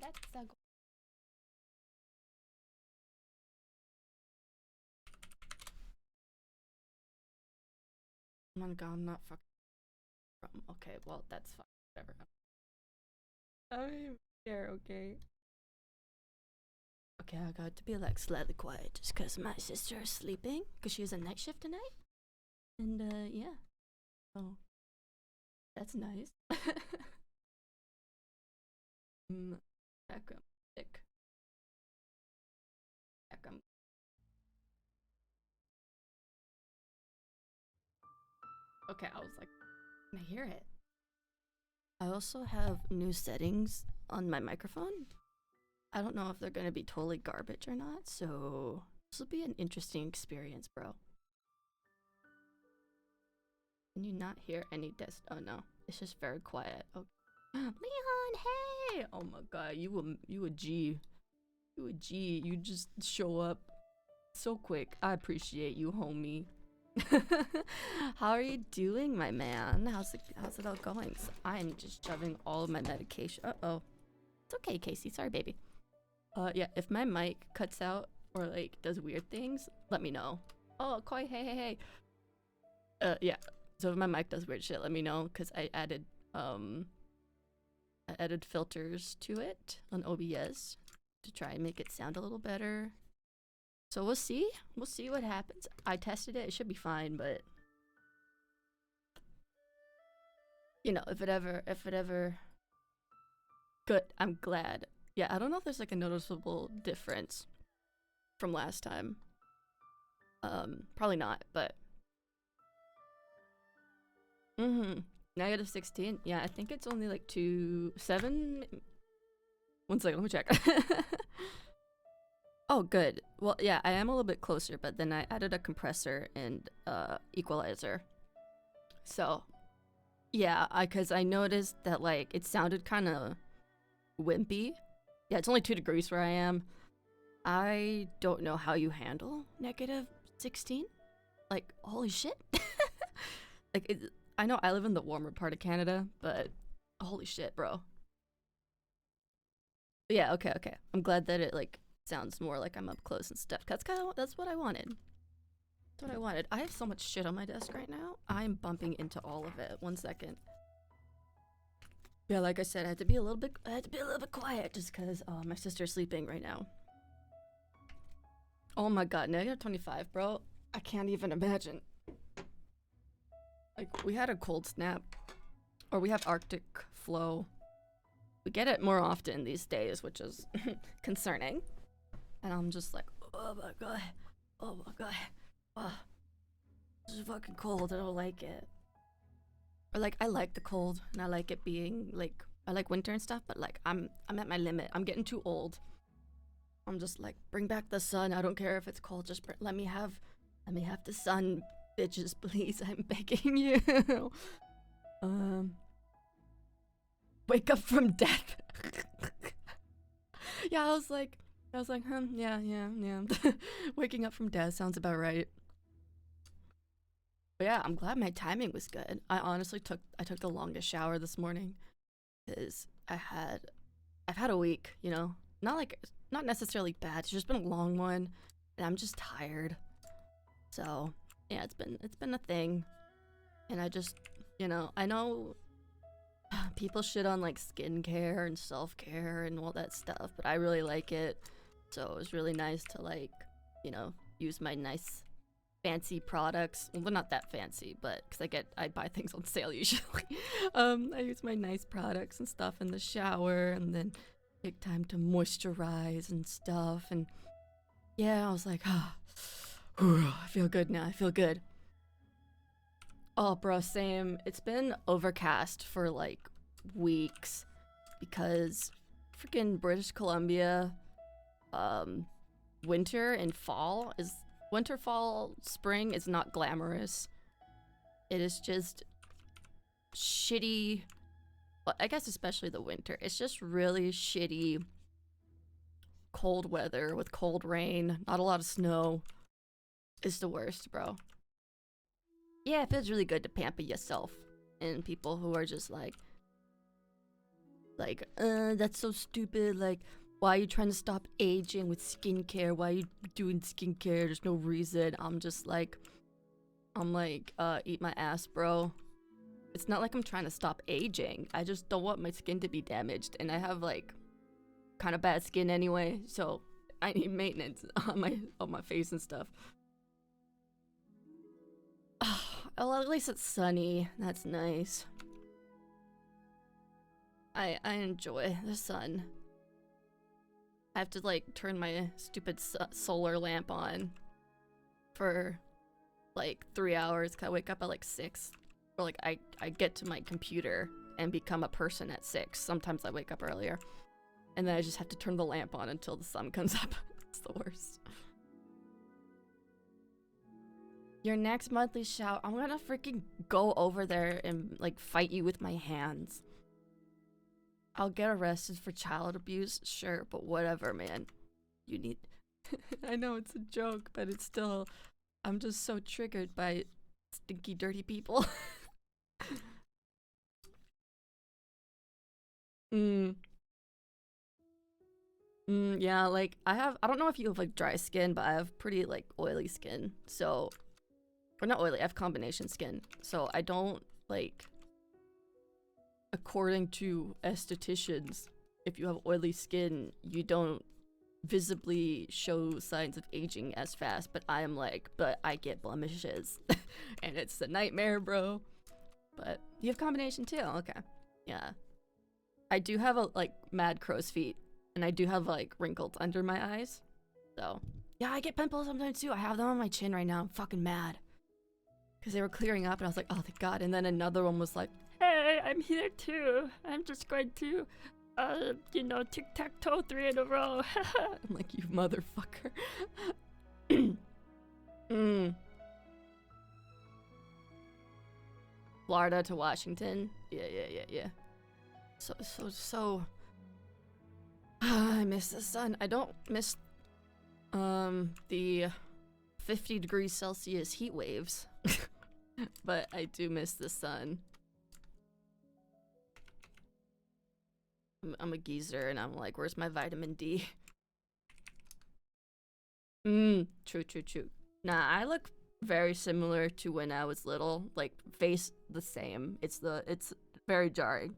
Let's go. Oh my god, I'm not fucking from. Okay, well, that's fine. Whatever. I'm here, okay? Okay, I got to be like slightly quiet just because my sister is sleeping because she has a night shift tonight. And, yeah. Oh, that's nice. Back up. Sick. Back up. Okay, I was like, can I hear it? I also have new settings on my microphone. I don't know if they're gonna be totally garbage or not, so this will be an interesting experience, bro. Can you not hear any desk? Oh no, it's just very quiet. Okay. Leon, hey! Oh my god, you a G. You a G. You just show up so quick. I appreciate you, homie. How are you doing, my man? How's it all going? So I'm just shoving all of my medication. Uh-oh. It's okay, Casey. Sorry, baby. Yeah, if my mic cuts out or like does weird things, let me know. Oh, Koi, hey. Yeah. So if my mic does weird shit, let me know because I added filters to it on OBS to try and make it sound a little better. So we'll see. We'll see what happens. I tested it. It should be fine, but you know, if it ever good, I'm glad. Yeah, I don't know if there's like a noticeable difference from last time. Probably not, but negative 16. Yeah, I think it's only like 7. 1 second, let me check. Oh, good. Well, yeah, I am a little bit closer, but then I added a compressor and equalizer. So, yeah, because I noticed that like it sounded kind of wimpy. Yeah, it's only 2 degrees where I am. I don't know how you handle negative 16. Like, holy shit. Like, I know I live in the warmer part of Canada, but holy shit, bro. But yeah, okay. I'm glad that it like sounds more like I'm up close and stuff. That's what I wanted. That's what I wanted. I have so much shit on my desk right now. I'm bumping into all of it. 1 second. Yeah, like I said, I had to be a little bit quiet just because my sister's sleeping right now. Oh my god, negative 25, bro. I can't even imagine. Like, we had a cold snap, or we have Arctic flow. We get it more often these days, which is concerning. And I'm just like, oh my god, oh, this is fucking cold. I don't like it. Or like, I like the cold, and I like it being like, I like winter and stuff, but like, I'm at my limit. I'm getting too old. I'm just like, bring back the sun. I don't care if it's cold. Just let me have the sun, bitches, please. I'm begging you. Wake up from death. Yeah, I was like, yeah. Waking up from death sounds about right. But yeah, I'm glad my timing was good. I took the longest shower this morning because I've had a week, you know, not necessarily bad. It's just been a long one, and I'm just tired. So yeah, it's been a thing, and I just, you know, I know people shit on like skincare and self-care and all that stuff, but I really like it. So it was really nice to like, you know, use my nice fancy products. Well, they're not that fancy, but because I buy things on sale usually. I use my nice products and stuff in the shower, and then take time to moisturize and stuff. And yeah, I was like, ah, I feel good now. I feel good. Oh, bro, same. It's been overcast for like weeks because freaking British Columbia, winter and fall, spring is not glamorous. It is just shitty. Well, I guess especially the winter. It's just really shitty cold weather with cold rain, not a lot of snow. It's the worst, bro. Yeah, it feels really good to pamper yourself and people who are just like, Like, that's so stupid. Like, why are you trying to stop aging with skincare? Why are you doing skincare? There's no reason. I'm like, eat my ass, bro. It's not like I'm trying to stop aging. I just don't want my skin to be damaged, and I have like kind of bad skin anyway, so I need maintenance on my face and stuff. Oh, at least it's sunny. That's nice. I enjoy the sun. I have to like turn my stupid solar lamp on for like 3 hours. 'Cause I wake up at like 6, or like I get to my computer and become a person at 6. Sometimes I wake up earlier, and then I just have to turn the lamp on until the sun comes up. It's the worst. Your next monthly shower, I'm gonna freaking go over there and like fight you with my hands. I'll get arrested for child abuse, sure, but whatever, man. You need. I know it's a joke, but it's still. I'm just so triggered by stinky, dirty people. Yeah, like I don't know if you have like dry skin, but I have pretty like oily skin. So, or not oily, I have combination skin. So I don't like, according to estheticians, if you have oily skin, you don't visibly show signs of aging as fast. But I am like, but I get blemishes and it's a nightmare, bro. But you have combination too, okay. Yeah. I do have a like mad crow's feet, and I do have like wrinkles under my eyes. So yeah, I get pimples sometimes too. I have them on my chin right now. I'm fucking mad because they were clearing up, and I was like, oh thank God. And then another one was like, hey, I'm here too. I'm just going to, tic-tac-toe 3 in a row. I'm like, you motherfucker. Florida to Washington. Yeah. So. I miss the sun. I don't miss the 50 degrees Celsius heat waves, but I do miss the sun. I'm a geezer, and I'm like, where's my vitamin D? True. Nah, I look very similar to when I was little. Like, face the same. It's very jarring.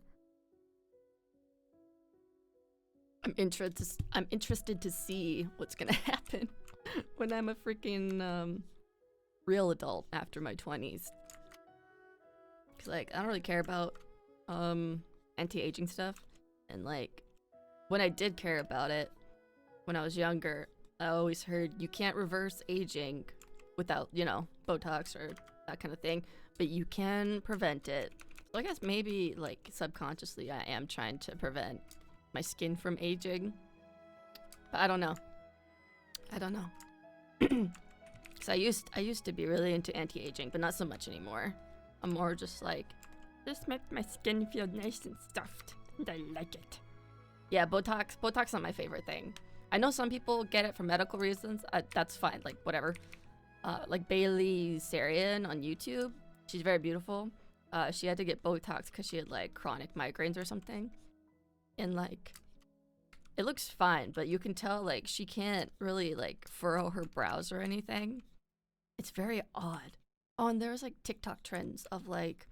I'm interested to see what's gonna happen when I'm a freaking real adult after my 20s. Cause like I don't really care about anti-aging stuff, and like when I did care about it when I was younger, I always heard you can't reverse aging without, Botox or that kind of thing, but you can prevent it. So I guess maybe like subconsciously I am trying to prevent my skin from aging, but I don't know. Cause I used to be really into anti-aging, but not so much anymore. I'm more just like, this makes my skin feel nice and soft, and I like it. Yeah, Botox not my favorite thing. I know some people get it for medical reasons. That's fine, like whatever. Like Bailey Sarian on YouTube, she's very beautiful. She had to get Botox because she had like chronic migraines or something. And like, it looks fine, but you can tell like she can't really like furrow her brows or anything. It's very odd. Oh, and there's like TikTok trends of like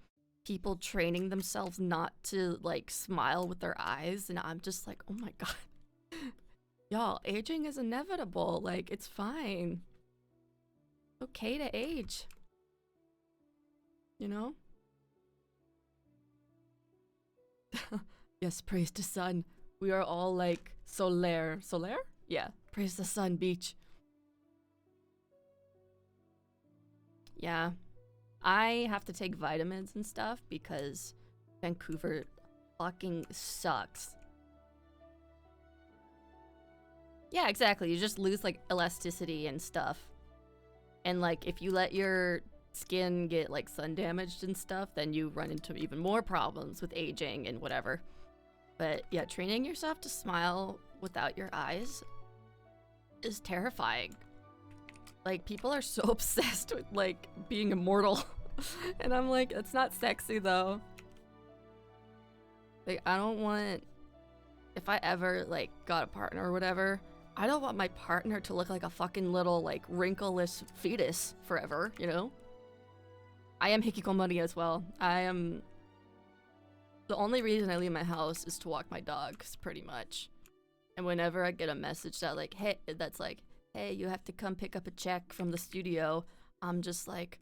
people training themselves not to like smile with their eyes, and I'm just like, oh my God. Y'all, aging is inevitable. Like, it's fine. Okay to age. You know? Yes, praise the sun. We are all like Solaire. Solaire? Yeah. Praise the sun, beach. Yeah. I have to take vitamins and stuff because Vancouver fucking sucks. Yeah, exactly. You just lose like elasticity and stuff. And like if you let your skin get like sun damaged and stuff, then you run into even more problems with aging and whatever. But yeah, training yourself to smile without your eyes is terrifying. Like, people are so obsessed with like being immortal. And I'm like, it's not sexy though. Like, I don't want if I ever like got a partner or whatever, I don't want my partner to look like a fucking little like wrinkleless fetus forever, you know? I am hikikomori as well. I am the only reason I leave my house is to walk my dogs, pretty much. And whenever I get a message that like, hey, that's like, hey, you have to come pick up a check from the studio, I'm just like,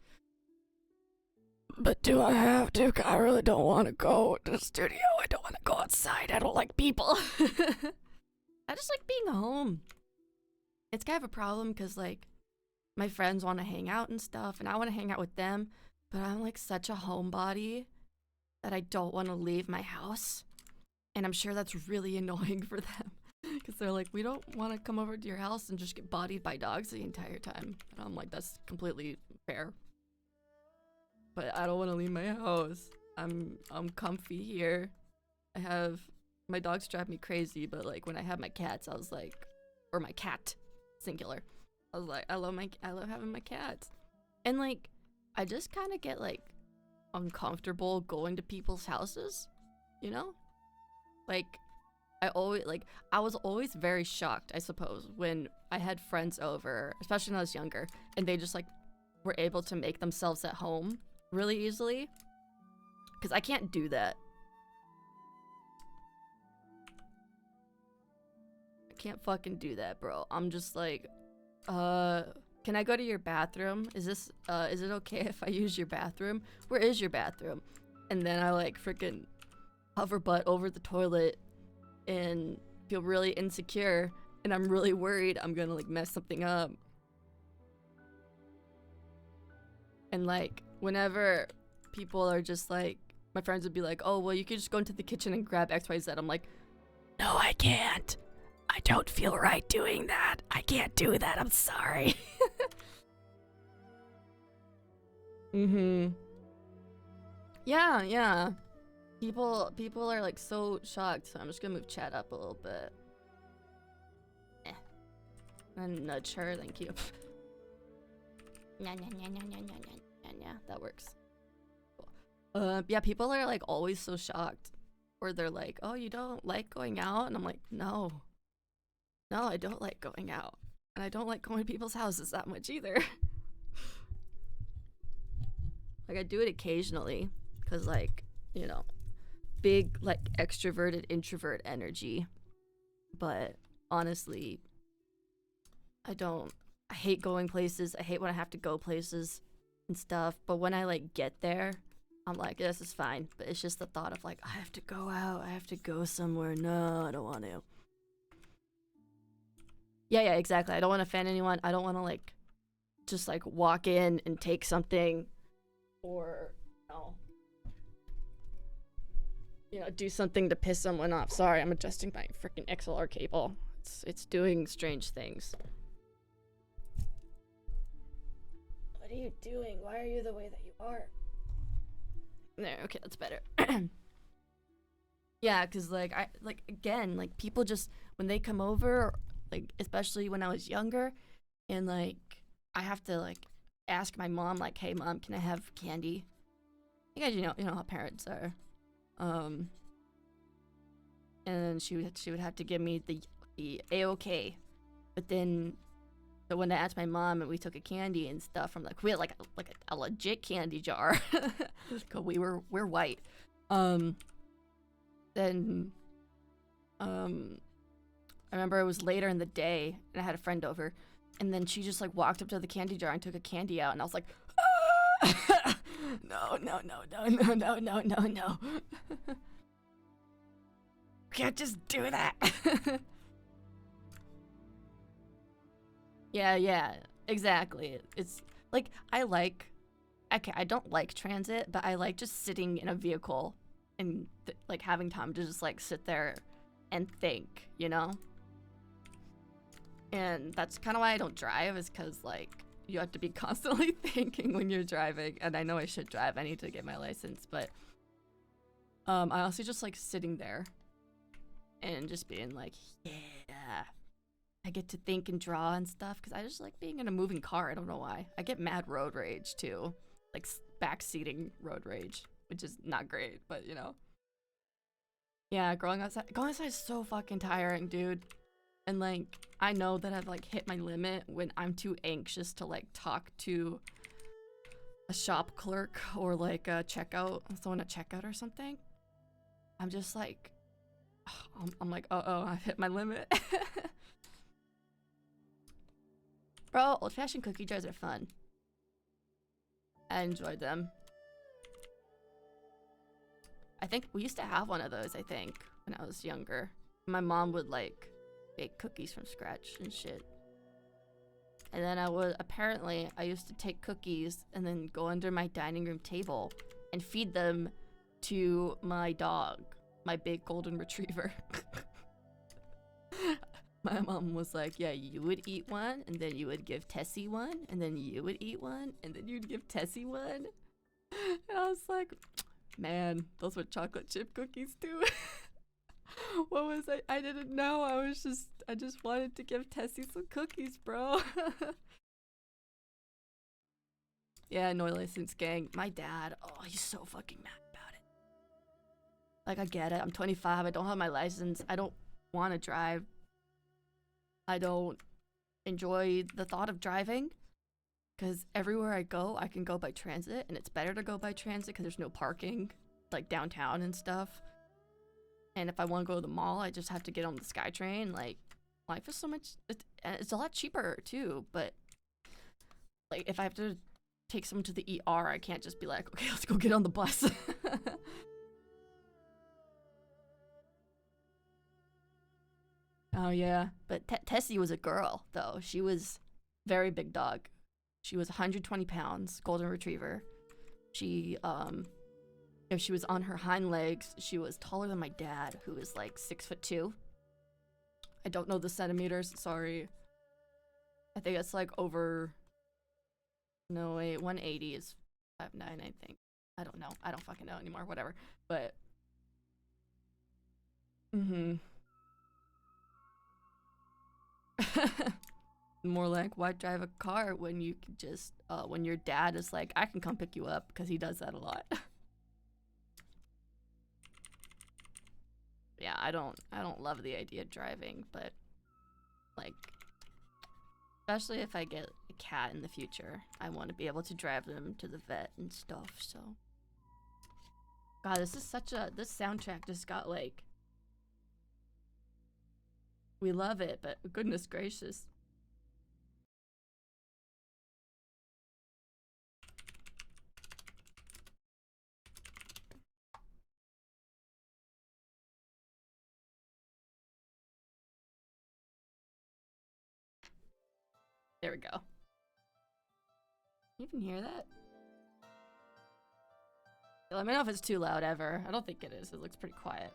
but do I have to? I really don't want to go to the studio. I don't want to go outside. I don't like people. I just like being home. It's kind of a problem because like my friends want to hang out and stuff, and I want to hang out with them, but I'm like such a homebody that I don't want to leave my house. And I'm sure that's really annoying for them because they're like, we don't want to come over to your house and just get bodied by dogs the entire time. And I'm like, that's completely fair. But I don't want to leave my house. I'm comfy here. I have my dogs drive me crazy, but like when I have my cats, I was like, or my cat, singular. I was like, I love having my cats. And like I just kind of get like uncomfortable going to people's houses, you know? Like I was always very shocked, I suppose, when I had friends over, especially when I was younger, and they just like were able to make themselves at home really easily, because I can't do that. I can't fucking do that, bro. I'm just like, can I go to your bathroom? Is it okay if I use your bathroom? Where is your bathroom? And then I like freaking hover butt over the toilet and feel really insecure, and I'm really worried I'm gonna like mess something up. And like whenever people are just like, my friends would be like, oh well, you could just go into the kitchen and grab XYZ. I'm like, no, I can't. I don't feel right doing that. I can't do that. I'm sorry. Yeah. People are like so shocked, so I'm just gonna move chat up a little bit. And nudge her, thank you. Yeah, that works. Cool. Yeah, people are like always so shocked. Or they're like, oh, you don't like going out? And I'm like, no, I don't like going out. And I don't like going to people's houses that much either. Like I do it occasionally, because like, you know, big like extroverted introvert energy. But honestly, I hate going places. I hate when I have to go places and stuff. But when I like get there, I'm like, this is fine. But it's just the thought of like, I have to go out. I have to go somewhere. No, I don't want to. Yeah, exactly. I don't want to offend anyone. I don't want to like just like walk in and take something, or do something to piss someone off. Sorry, I'm adjusting my freaking XLR cable. It's doing strange things. What are you doing? Why are you the way that you are? There, okay, that's better. Yeah, because like again, like people just, when they come over, like especially when I was younger, and like I have to like ask my mom, like, hey mom, can I have candy? You guys, you know how parents are. And she would have to give me the A-OK. But then, so when I asked my mom and we took a candy and stuff from like, we had like a legit candy jar, cause we're white. Then I remember it was later in the day and I had a friend over, and then she just like walked up to the candy jar and took a candy out, and I was like, ah! No. Can't just do that. Yeah, exactly. It's like I don't like transit, but I like just sitting in a vehicle and like having time to just like sit there and think, you know? And that's kind of why I don't drive, is because like you have to be constantly thinking when you're driving. And I know I should drive. I need to get my license, but I also just like sitting there and just being like, yeah, I get to think and draw and stuff, because I just like being in a moving car. I don't know why. I get mad road rage too, like backseating road rage, which is not great, but you know. Yeah, going outside is so fucking tiring, dude. And like, I know that I've like hit my limit when I'm too anxious to like talk to a shop clerk or like a checkout, someone at checkout or something. I'm just like, I'm like, oh, I've hit my limit. Bro, old-fashioned cookie jars are fun. I enjoyed them. I think we used to have one of those, I think, when I was younger. My mom would like bake cookies from scratch and shit. And then I used to take cookies and then go under my dining room table and feed them to my dog, my big golden retriever. My mom was like, yeah, you would eat one, and then you would give Tessie one, and then you would eat one, and then you'd give Tessie one. And I was like, man, those were chocolate chip cookies too. What was I didn't know. I just wanted to give Tessie some cookies, bro. Yeah, no license gang. My dad, oh, he's so fucking mad about it. Like, I get it. I'm 25. I don't have my license. I don't want to drive. I don't enjoy the thought of driving. Because everywhere I go, I can go by transit. And it's better to go by transit because there's no parking, like, downtown and stuff. And if I want to go to the mall, I just have to get on the SkyTrain. Like, life is so much... It's a lot cheaper, too. But, like, if I have to take someone to the ER, I can't just be like, okay, let's go get on the bus. Oh, yeah. But Tessie was a girl, though. She was very big dog. She was 120 pounds, golden retriever. She, if she was on her hind legs, she was taller than my dad, who is like 6'2". I don't know the centimeters, sorry. I think it's like over... No, wait, 180 is 5'9", I think. I don't know. I don't fucking know anymore, whatever. But... More like, why drive a car when you can just, when your dad is like, I can come pick you up, because he does that a lot. Yeah, I don't love the idea of driving, but, like, especially if I get a cat in the future, I want to be able to drive them to the vet and stuff, so. God, this soundtrack just got, like, we love it, but goodness gracious. There we go. You can hear that? Let me know if it's too loud ever. I don't think it is. It looks pretty quiet.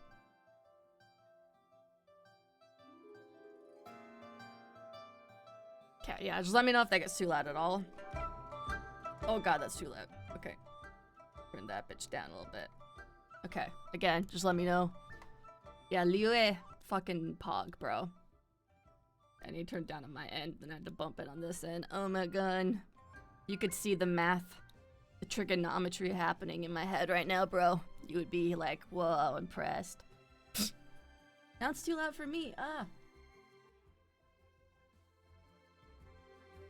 Okay, yeah, just let me know if that gets too loud at all. Oh god, that's too loud. Okay. Turn that bitch down a little bit. Okay, again, just let me know. Yeah, Liu fucking pog, bro. I need to turn down on my end, then I had to bump it on this end. Oh my god. You could see the math, the trigonometry happening in my head right now, bro. You would be like, whoa, impressed. Now it's too loud for me. Ah.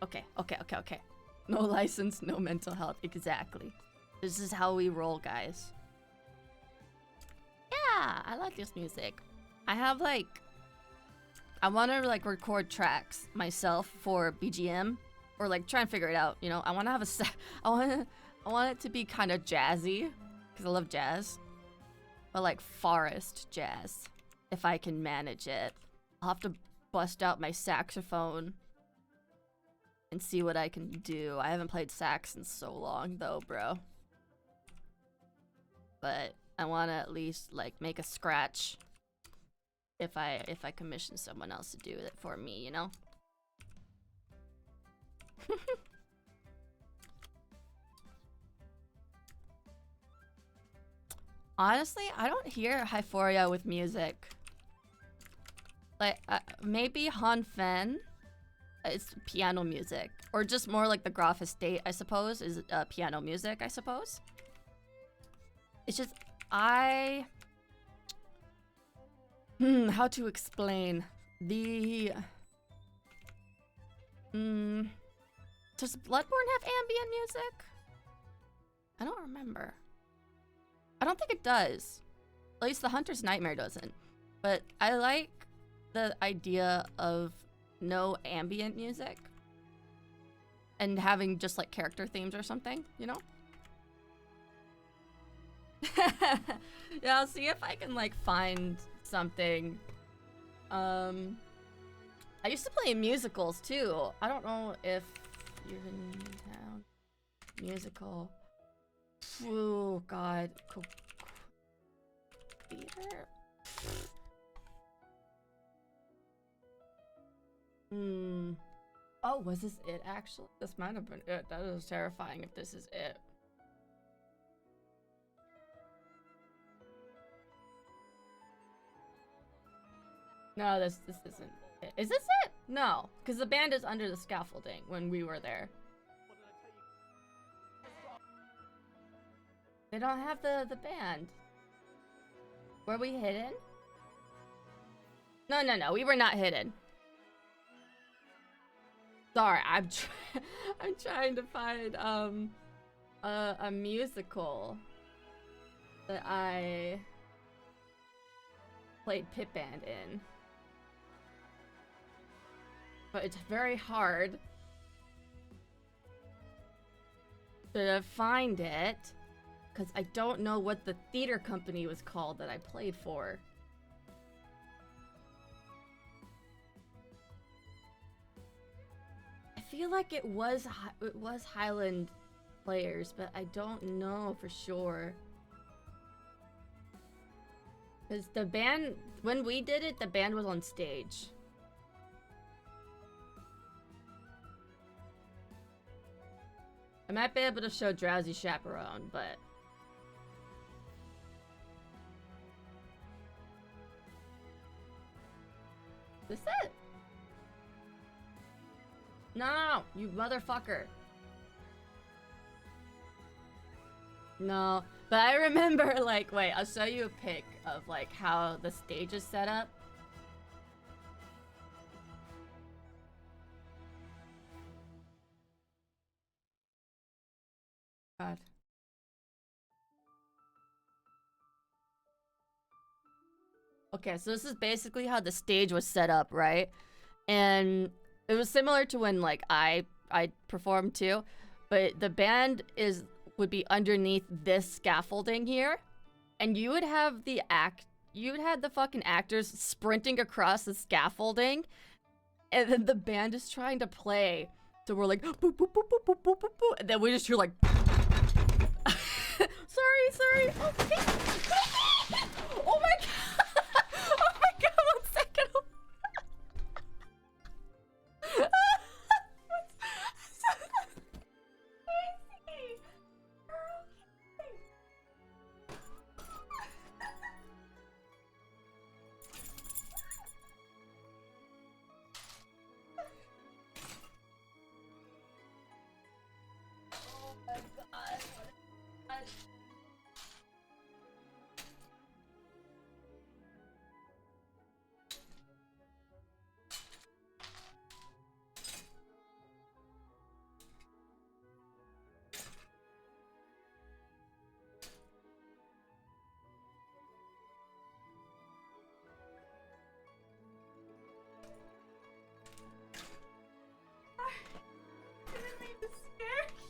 Okay. No license, no mental health. Exactly. This is how we roll, guys. Yeah, I like this music. I have, like... I want to, like, record tracks myself for BGM. Or, like, try and figure it out, you know? I want to have I want it to be kind of jazzy. Because I love jazz. But, like, forest jazz. If I can manage it. I'll have to bust out my saxophone. And see what I can do. I haven't played sax in so long, though, bro. But I want to at least, like, make a scratch. If I commission someone else to do it for me, you know? Honestly, I don't hear Hyphoria with music. Like, maybe Han Fen. It's piano music. Or just more like the Graph Estate, I suppose, is piano music, I suppose. It's just, How to explain the does Bloodborne have ambient music? I don't remember. I don't think it does. At least the Hunter's Nightmare doesn't. But I like the idea of no ambient music and having just like character themes or something, you know? Yeah, I'll see if I can like find something. I used to play musicals too. I don't know if you're in town. Musical. Oh god. Theater? Oh, was this it actually? This might have been it. That is terrifying if this is it. No, this isn't it. Is this it? No, because the band is under the scaffolding when we were there. They don't have the band. Were we hidden? No, we were not hidden. Sorry, I'm trying to find a musical that I played pit band in. But it's very hard to find it because I don't know what the theater company was called that I played for. I feel like it was Highland Players, but I don't know for sure. Because the band, when we did it, the band was on stage. I might be able to show Drowsy Chaperone, but... Is this it? No, you motherfucker. No, but I remember, like, wait, I'll show you a pic of, like, how the stage is set up. God. Okay, so this is basically how the stage was set up, right? And it was similar to when like I performed too, but the band would be underneath this scaffolding here, and you would have the fucking actors sprinting across the scaffolding, and then the band is trying to play. So we're like, boop, boop, boop, boop, boop, boop, boop, boop, and then we just hear like, sorry, okay. Oh my god. Oh my god, 1 second. Oh my god. I didn't mean to scare you.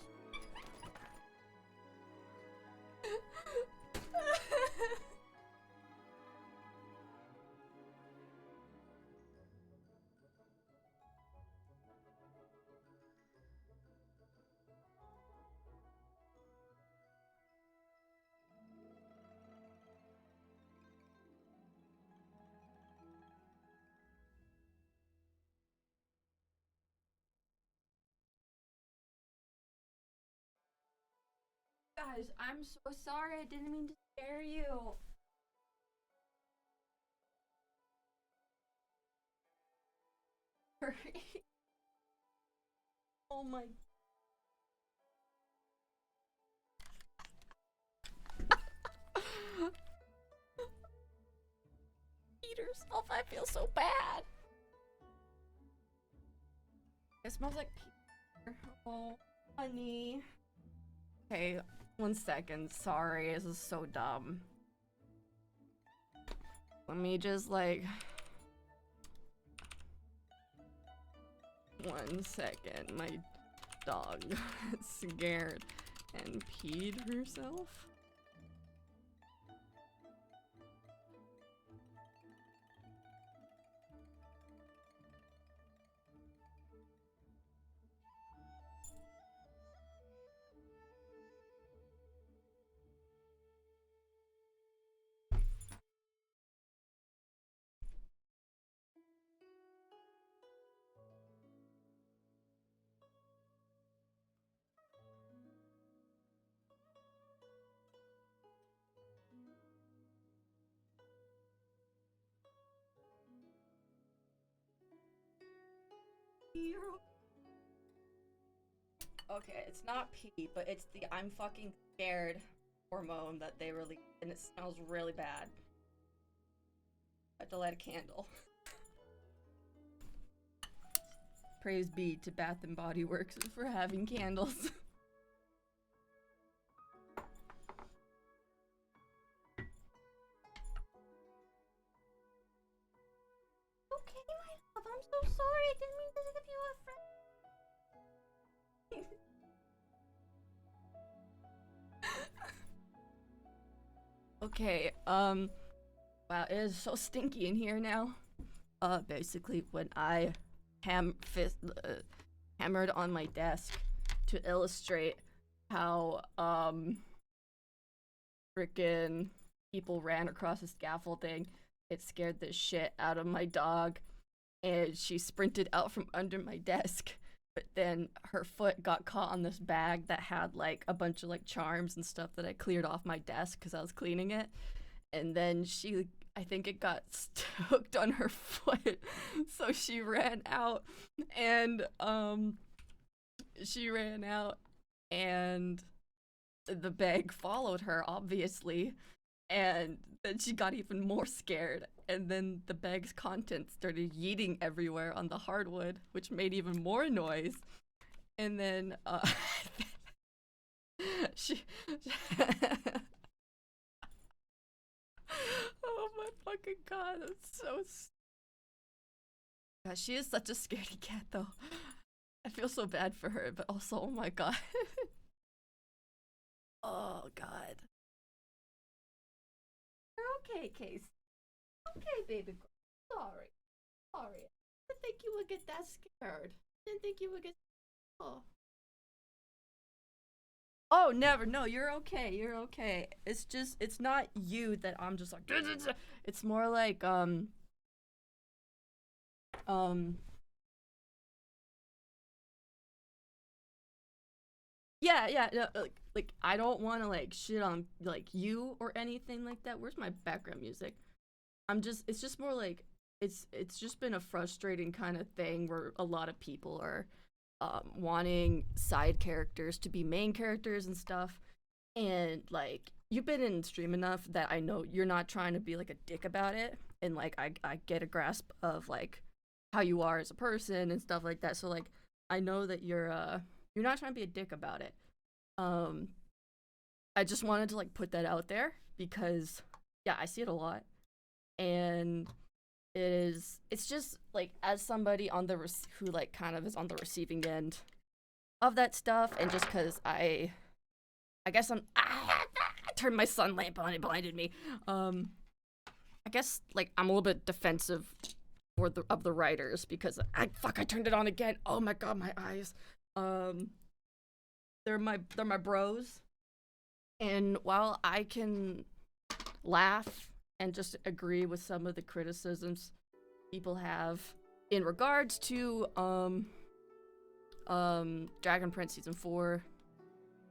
Guys, I'm so sorry. I didn't mean to scare you. Sorry. Oh my. peed herself. I feel so bad. It smells like Peter. Oh, honey. Okay, 1 second. Sorry, this is so dumb. Let me just like... 1 second. My dog is scared and peed herself. Okay, it's not pee, but it's the I'm fucking scared hormone that they release, and it smells really bad. I have to light a candle. Praise be to Bath and Body Works for having candles. Okay, my love, I'm so sorry. I didn't mean to give you a friend. Okay, wow, it is so stinky in here now. Basically, when I hammered on my desk to illustrate how, frickin' people ran across the scaffolding, it scared the shit out of my dog, and she sprinted out from under my desk. But then her foot got caught on this bag that had like a bunch of like charms and stuff that I cleared off my desk because I was cleaning it. And then I think it got hooked on her foot. So she ran out and the bag followed her, obviously. And then she got even more scared. And then the bag's contents started yeeting everywhere on the hardwood, which made even more noise. And then, she oh my fucking god, that's so... God, she is such a scaredy cat, though. I feel so bad for her, but also, oh my god. Oh god. You're okay, Case. Okay, baby girl. Sorry. Sorry. I didn't think you would get that scared. I didn't think you would get... Oh. Oh, never. No, you're okay. You're okay. It's just, it's not you that I'm just like... It's more like, yeah, no, like I don't want to like shit on like you or anything like that. Where's my background music? It's just more like it's just been a frustrating kind of thing where a lot of people are wanting side characters to be main characters and stuff. And like you've been in stream enough that I know you're not trying to be like a dick about it, and like I get a grasp of like how you are as a person and stuff like that. So like I know that you're not trying to be a dick about it. Um I just wanted to like put that out there because yeah, I see it a lot. And it's just like as somebody on the who like kind of is on the receiving end of that stuff, and just because I guess I turned my sun lamp on, it blinded me. I guess like I'm a little bit defensive of the writers because I turned it on again. Oh my god, my eyes. They're my bros, and while I can laugh and just agree with some of the criticisms people have in regards to Dragon Prince season 4,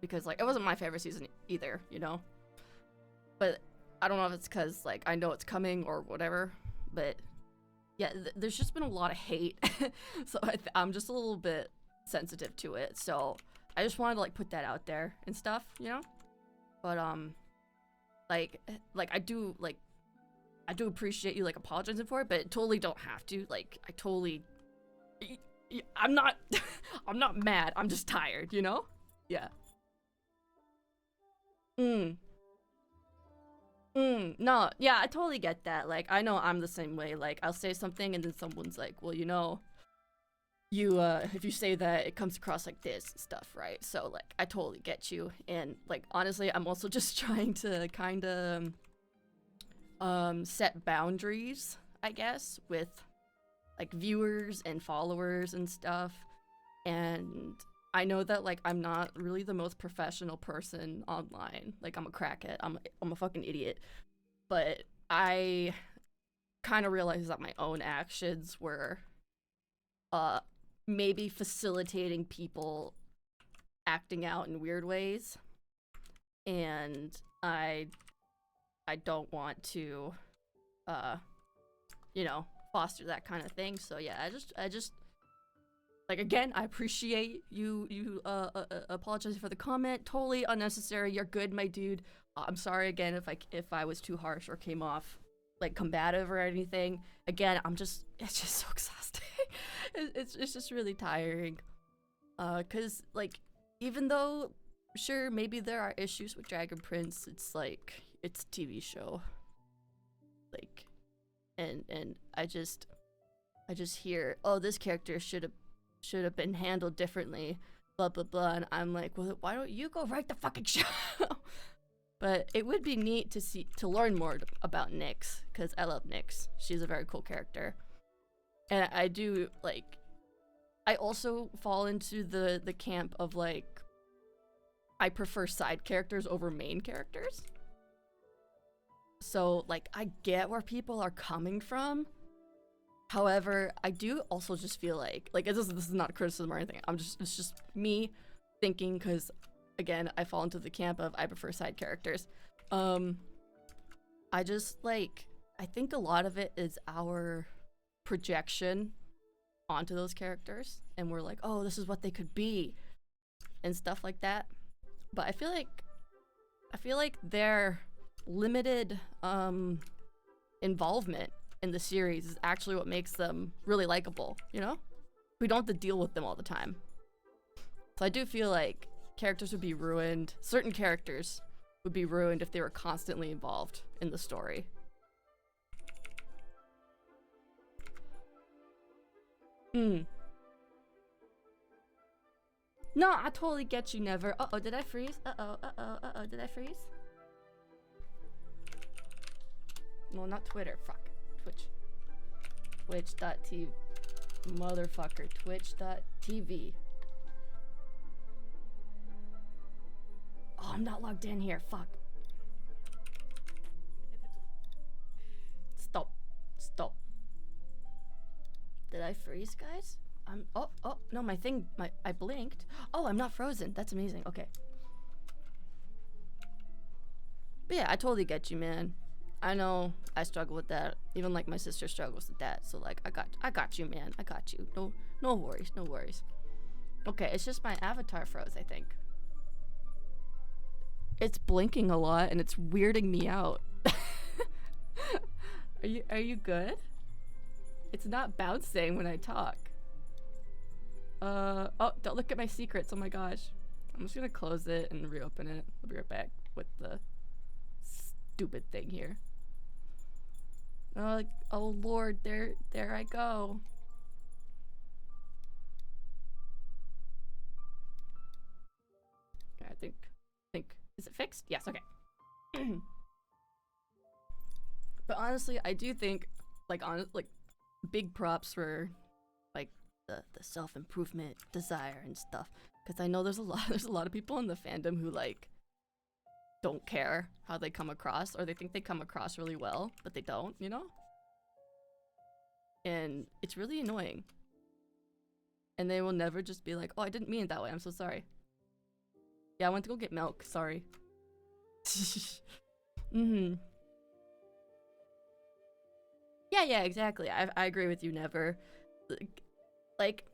because like it wasn't my favorite season either, you know, but I don't know if it's because like I know it's coming or whatever, but yeah, there's just been a lot of hate. So I'm just a little bit sensitive to it, so I just wanted to like put that out there and stuff, you know. But like I do like I do appreciate you like apologizing for it, but totally don't have to. Like, I totally, I'm not, I'm not mad. I'm just tired, you know? Yeah. Mm. No, yeah, I totally get that. Like, I know I'm the same way. Like, I'll say something and then someone's like, well, you know, you, if you say that, it comes across like this and stuff, right? So, like, I totally get you. And, like, honestly, I'm also just trying to kind of, set boundaries, I guess, with, like, viewers and followers and stuff. And I know that, like, I'm not really the most professional person online. Like, I'm a crackhead. I'm a fucking idiot. But I kind of realized that my own actions were uh maybe facilitating people acting out in weird ways, and I don't want to uh you know, foster that kind of thing. So yeah, I just like, again, I appreciate you apologizing for the comment. Totally unnecessary. You're good, my dude. I'm sorry again if I was too harsh or came off like combative or anything. Again, it's just so exhausting. It's just really tiring. Cause like, even though sure maybe there are issues with Dragon Prince, it's like, it's a TV show. Like, and I just hear, oh, this character should have been handled differently, blah blah blah, and I'm like, well, why don't you go write the fucking show? But it would be neat to learn more about Nyx, because I love Nyx. She's a very cool character, and I do like. I also fall into the camp of like, I prefer side characters over main characters. So like, I get where people are coming from. However, I do also just feel like this is not a criticism or anything. It's just me thinking, because again, I fall into the camp of I prefer side characters. I just like, I think a lot of it is our projection onto those characters, and we're like, oh, this is what they could be and stuff like that. But I feel like their limited involvement in the series is actually what makes them really likable, you know? We don't have to deal with them all the time. So I do feel like characters would be ruined, certain characters would be ruined if they were constantly involved in the story. No, I totally get you, Never. Uh-oh, did I freeze? Uh-oh, did I freeze? No, not Twitter, fuck. Twitch. Twitch.tv. Motherfucker. Twitch.tv. Oh, I'm not logged in here, fuck. Stop. Did I freeze, guys? Oh, no, I blinked. Oh, I'm not frozen. That's amazing. Okay. But yeah, I totally get you, man. I know I struggle with that. Even like my sister struggles with that. So like, I got you, man. I got you. No worries, no worries. Okay, it's just my avatar froze, I think. It's blinking a lot and it's weirding me out. Are you good? It's not bouncing when I talk. Oh, don't look at my secrets. Oh my gosh. I'm just gonna close it and reopen it. I'll be right back with the stupid thing here. Oh Lord, there I go. Okay, I think, is it fixed? Yes, okay. But honestly, I do think, like, big props for, like, the self-improvement desire and stuff. Because I know there's a lot of people in the fandom who, like, don't care how they come across, or they think they come across really well, but they don't, you know? And it's really annoying. And they will never just be like, oh, I didn't mean it that way, I'm so sorry. Yeah, I went to go get milk, sorry. Yeah, exactly. I agree with you, Never. Like,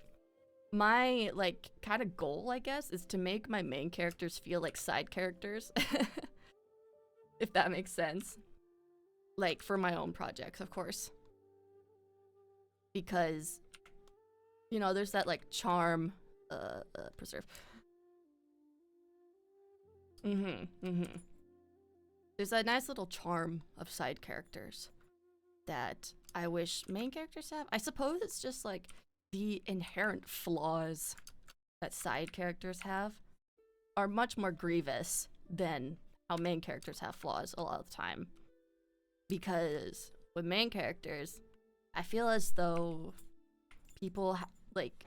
my, like, kind of goal, I guess, is to make my main characters feel like side characters. If that makes sense. like for my own projects, of course, because you know there's that like charm, preserve. There's a nice little charm of side characters that I wish main characters have. I suppose it's just like the inherent flaws that side characters have are much more grievous than how main characters have flaws a lot of the time. Because with main characters, I feel as though people like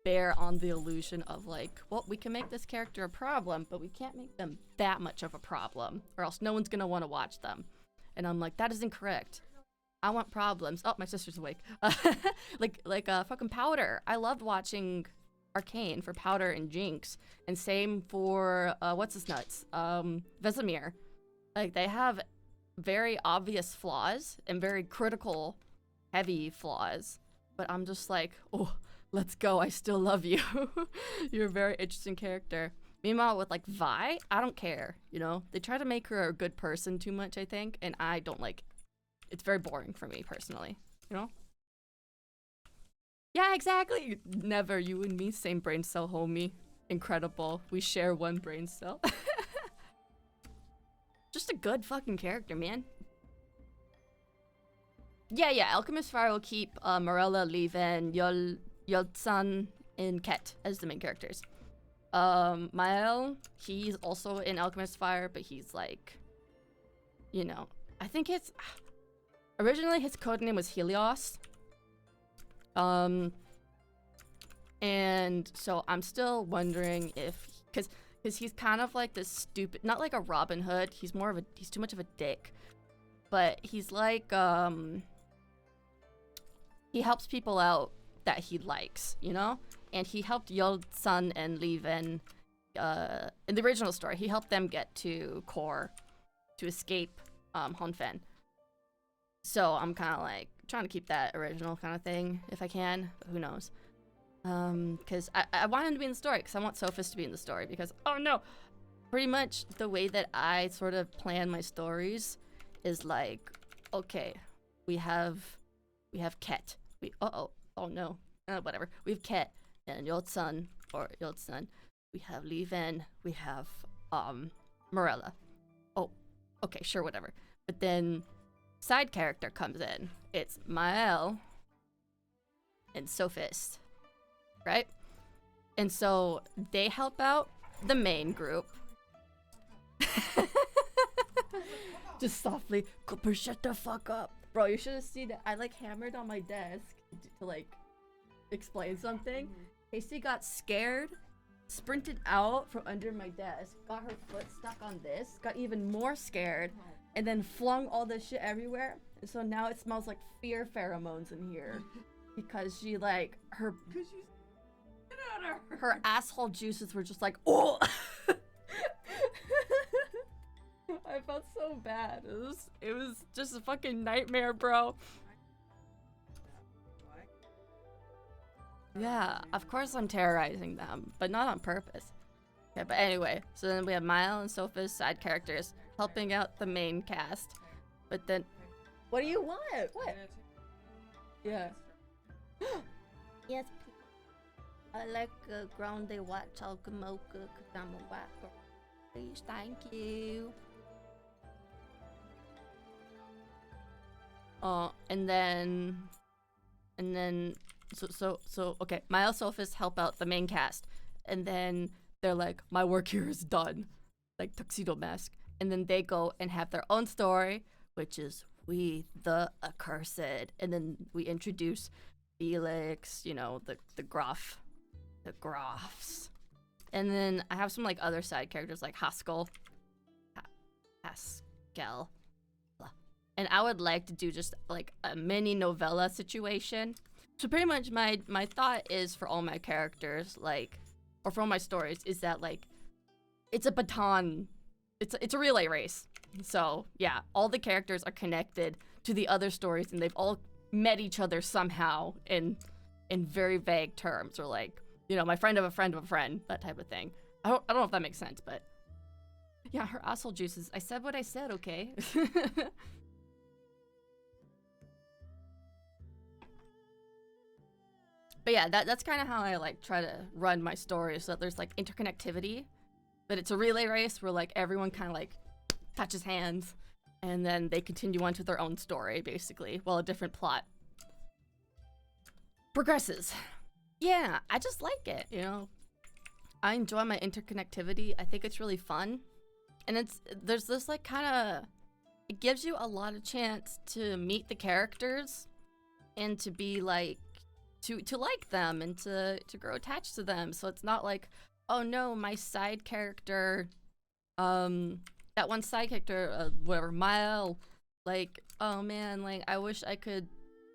bear on the illusion of like, well, we can make this character a problem, but we can't make them that much of a problem, or else no one's gonna want to watch them. And I'm like, that is incorrect. I want problems. Oh, my sister's awake. like fucking Powder. I loved watching Arcane for Powder and Jinx, and same for what's his nuts, Vesemir. Like they have very obvious flaws and very critical, heavy flaws. But I'm just like, oh, let's go. I still love you. You're a very interesting character. Meanwhile, with like Vi, I don't care. You know, they try to make her a good person too much, I think, and I don't like. It's very boring for me personally. You know. Yeah, exactly. Never. You and me, same brain cell, homie. Incredible. We share one brain cell. Just a good fucking character, man. Yeah. Alchemist Fire will keep Morella, Leven, Yoltsan, and Ket as the main characters. Mael, he's also in Alchemist Fire, but he's like, you know, I think it's originally his codename was Helios. And so I'm still wondering if, because he's kind of like this stupid, not like a Robin Hood. He's too much of a dick, but he's like, he helps people out that he likes, you know? And he helped Yod-Sun and Leven, in the original story, he helped them get to Kor to escape Honfen. So I'm kind of like trying to keep that original kind of thing if I can, but who knows? Because I want him to be in the story, because I want Sophis to be in the story, because, oh no! Pretty much the way that I sort of plan my stories is like, okay, we have Ket. Oh no. Whatever. We have Ket and Yod-Sun. We have Leven. We have Morella. Oh, okay, sure, whatever. But then side character comes in. It's Mael and Sophist, right? And so they help out the main group. Just softly, Cooper, shut the fuck up. Bro, you should have seen it. I like hammered on my desk to like explain something. Casey got scared, sprinted out from under my desk, got her foot stuck on this, got even more scared, and then flung all this shit everywhere. And so now it smells like fear pheromones in here. Because she like, her asshole juices were just like, oh! I felt so bad. It was just a fucking nightmare, bro. Yeah, of course I'm terrorizing them, but not on purpose. Okay, but anyway, so then we have Mile and Sophis, side characters, helping out the main cast. But then, what do you want? What? Yeah. Yes, I like grounded white chocolate mocha because I'm a white girl. Please, thank you. And then, so okay, Miles Sophis help out the main cast, and then they're like, my work here is done, like Tuxedo Mask, and then they go and have their own story, which is We the Accursed, and then we introduce Felix, you know, the Groffs, and then I have some like other side characters like Haskell, and I would like to do just like a mini novella situation. So pretty much my thought is for all my characters, like, or for all my stories, is that like, it's a baton, it's a relay race. So yeah, all the characters are connected to the other stories, and they've all met each other somehow in very vague terms, or like, you know, my friend of a friend of a friend, that type of thing. I don't know if that makes sense, but yeah, her asshole juices. I said what I said, okay? But yeah, that's kind of how I like try to run my story, so that there's like interconnectivity. But it's a relay race where like everyone kind of like touches hands, and then they continue on to their own story, basically, while a different plot progresses. Yeah, I just like it, you know. I enjoy my interconnectivity. I think it's really fun. And there's this like kind of, it gives you a lot of chance to meet the characters and to be like, to like them and to grow attached to them. So it's not like, oh no, my side character, that one side character, whatever, Mile, like, oh man, like I wish I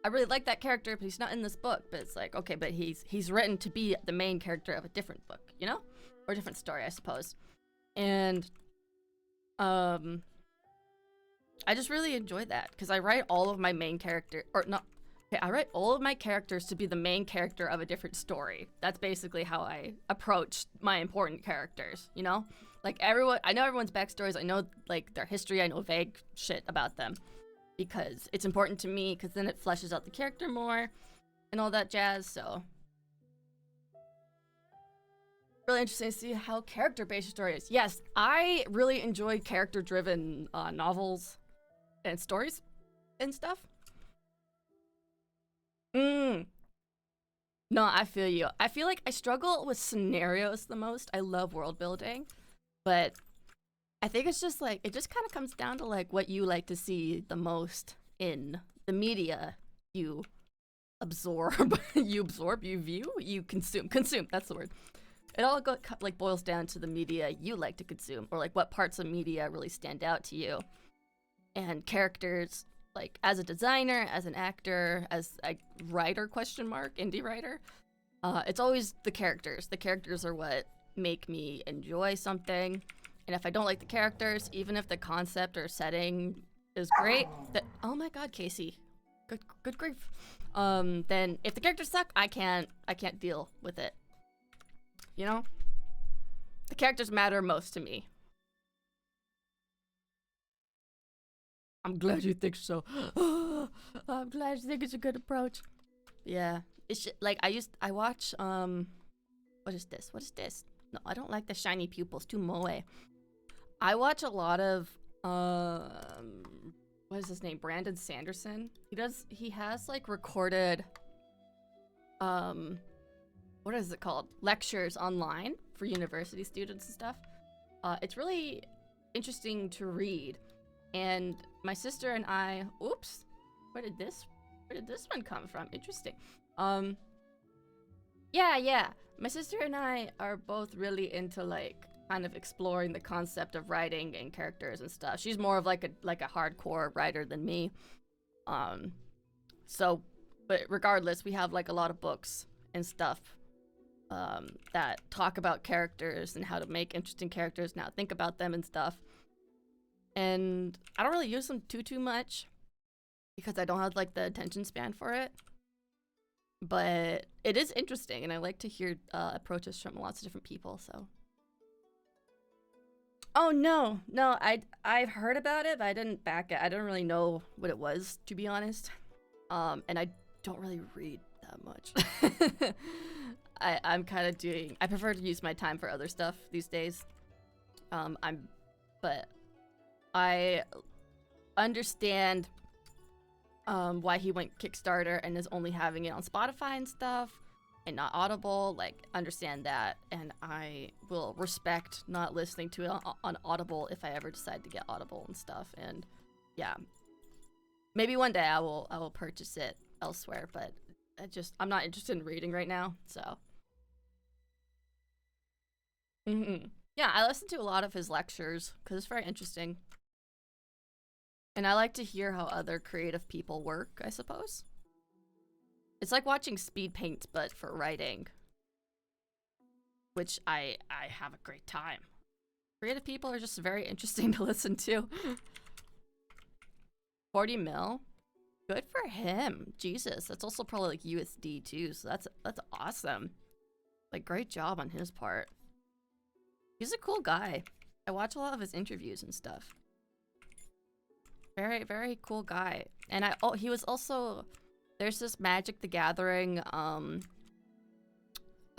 really like that character, but he's not in this book. But it's like, okay, but he's written to be the main character of a different book, you know? Or a different story, I suppose. And I just really enjoy that because I write all of my main character, or not, okay, I write all of my characters to be the main character of a different story. That's basically how I approach my important characters, you know? Like everyone, I know everyone's backstories, I know like their history, I know vague shit about them because it's important to me because then it fleshes out the character more and all that jazz, so. Really interesting to see how character-based your story is. Yes, I really enjoy character-driven novels and stories and stuff. No, I feel you. I feel like I struggle with scenarios the most. I love world building, but I think it's just like, it just kind of comes down to like what you like to see the most in the media you absorb. You view, you consume. Consume, that's the word. It all like boils down to the media you like to consume, or like what parts of media really stand out to you. And characters, like as a designer, as an actor, as a writer, indie writer, it's always the characters. The characters are what make me enjoy something. And if I don't like the characters, even if the concept or setting is great, oh my god, Casey, good grief. Then if the characters suck, I can't deal with it. You know? The characters matter most to me. I'm glad you think so. I'm glad you think it's a good approach. Yeah. It's just, like, I watch, what is this? No, I don't like the shiny pupils. Too moe. I watch a lot of, what is his name? Brandon Sanderson. He has, like, recorded, what is it called? Lectures online for university students and stuff. It's really interesting to read. And my sister and I, oops, where did this one come from? Interesting. Yeah. My sister and I are both really into like kind of exploring the concept of writing and characters and stuff. She's more of like a hardcore writer than me. So, but regardless, we have like a lot of books and stuff that talk about characters and how to make interesting characters and how to think about them and stuff. And I don't really use them too much because I don't have like the attention span for it. But it is interesting, and I like to hear approaches from lots of different people. So, oh no, I've heard about it, but I didn't back it. I don't really know what it was, to be honest. And I don't really read that much. I'm kind of I prefer to use my time for other stuff these days. But I understand why he went Kickstarter and is only having it on Spotify and stuff and not Audible. Like, understand that, and I will respect not listening to it on Audible if I ever decide to get Audible and stuff. And yeah, maybe one day I will purchase it elsewhere, but I'm not interested in reading right now. So yeah, I listen to a lot of his lectures because it's very interesting. And I like to hear how other creative people work, I suppose. It's like watching speed paints, but for writing. Which I have a great time. Creative people are just very interesting to listen to. 40 mil? Good for him. Jesus, that's also probably like USD too, so that's awesome. Like, great job on his part. He's a cool guy. I watch a lot of his interviews and stuff. Very, very cool guy. And he was also, there's this Magic the Gathering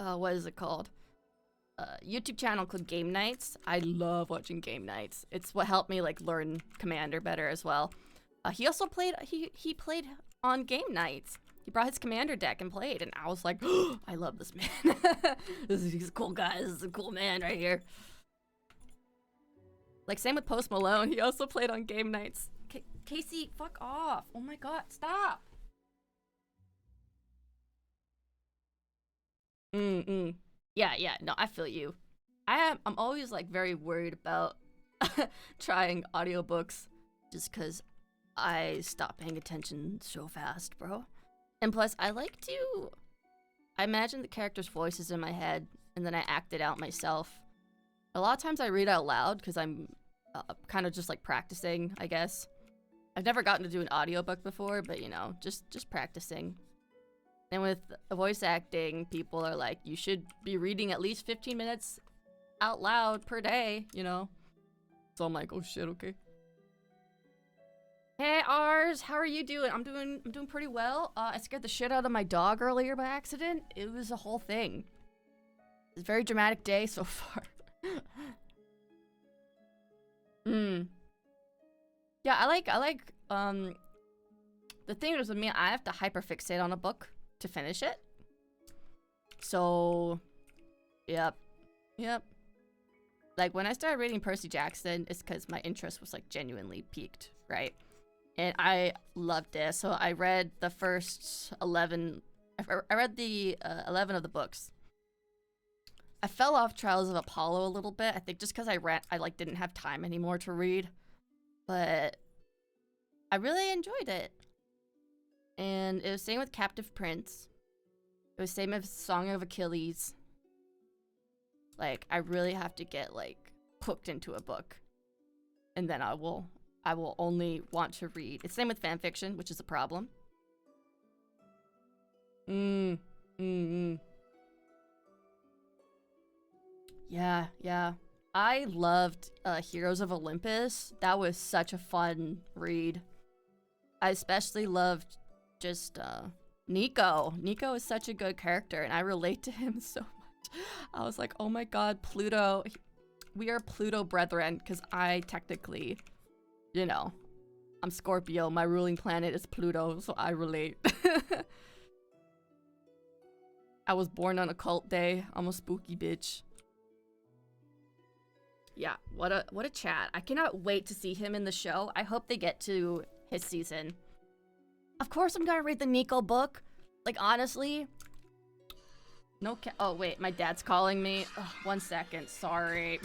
what is it called? YouTube channel called Game Nights. I love watching Game Nights. It's what helped me like learn Commander better as well. He also played. He played on Game Nights. He brought his Commander deck and played, and I was like, oh, I love this man. He's a cool guy. This is a cool man right here. Like same with Post Malone. He also played on Game Nights. Casey, fuck off! Oh my god, stop. Yeah, yeah. No, I feel you. I'm always like very worried about trying audiobooks just because I stop paying attention so fast, bro. And plus, I imagine the character's voices in my head and then I act it out myself. A lot of times I read out loud because I'm kind of just like practicing, I guess. I've never gotten to do an audiobook before, but you know, just practicing. And with voice acting, people are like, you should be reading at least 15 minutes out loud per day, you know? So I'm like, oh shit, okay. Hey Ars, how are you doing? I'm doing pretty well. I scared the shit out of my dog earlier by accident. It was a whole thing. It's a very dramatic day so far. Yeah, I like the thing is with me, I have to hyperfixate on a book to finish it. So, yep. Like when I started reading Percy Jackson, it's because my interest was like genuinely piqued, right? And I loved it. So I read the first 11. I read the 11 of the books. I fell off Trials of Apollo a little bit. I think just because I like didn't have time anymore to read, but I really enjoyed it. And it was same with Captive Prince. It was same as Song of Achilles. Like I really have to get like hooked into a book, and then I will only want to read. It's same with fan fiction, which is a problem. Yeah. I loved Heroes of Olympus. That was such a fun read. I especially loved just Nico. Nico is such a good character, and I relate to him so much. I was like, oh my god, Pluto. We are Pluto brethren, because I technically, you know, I'm Scorpio. My ruling planet is Pluto, so I relate. I was born on a cult day. I'm a spooky bitch. Yeah, what a chat. I cannot wait to see him in the show. I hope they get to his season. Of course I'm gonna read the Nico book. Like, honestly. No oh, wait, my dad's calling me. Ugh, 1 second, sorry.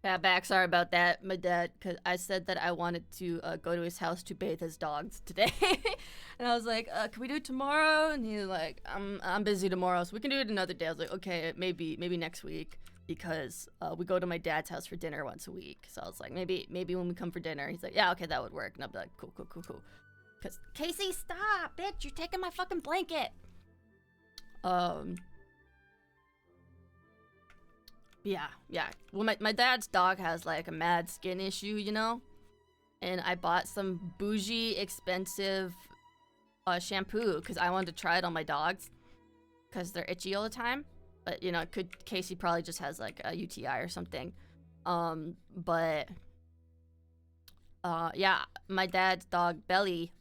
Yeah, back. Sorry about that. My dad, because I said that I wanted to go to his house to bathe his dogs today, and I was like, "Can we do it tomorrow?" And he's like, "I'm busy tomorrow, so we can do it another day." I was like, "Okay, maybe next week," because we go to my dad's house for dinner once a week. So I was like, maybe when we come for dinner, he's like, "Yeah, okay, that would work." And I'll be like, "Cool." Because Casey, stop, bitch! You're taking my fucking blanket. Yeah. Well, my dad's dog has like a mad skin issue, you know? And I bought some bougie, expensive shampoo because I wanted to try it on my dogs because they're itchy all the time. But, you know, Casey probably just has like a UTI or something. Yeah, my dad's dog, Belly,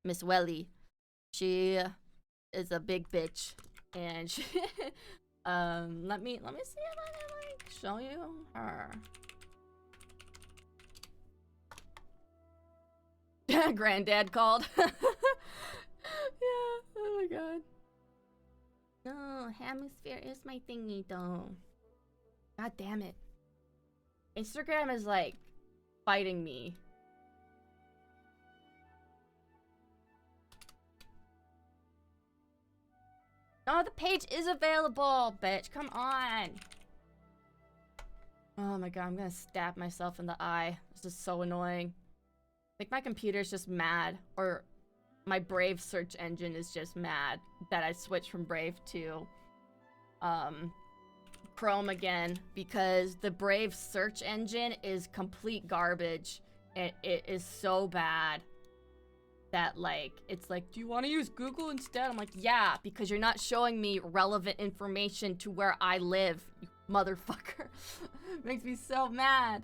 Miss Welly, she is a big bitch. And she, let me see if I can like show you her. Granddad called. Yeah, oh my god. No, hemisphere is my thingy though. God damn it. Instagram is like fighting me. Oh, the page is available, bitch. Come on. Oh my god, I'm gonna stab myself in the eye. This is so annoying. I think my computer's just mad, or my Brave search engine is just mad that I switched from Brave to Chrome again, because the Brave search engine is complete garbage, and it is so bad that like it's like, do you want to use Google instead? I'm like, yeah, because you're not showing me relevant information to where I live, you motherfucker. Makes me so mad.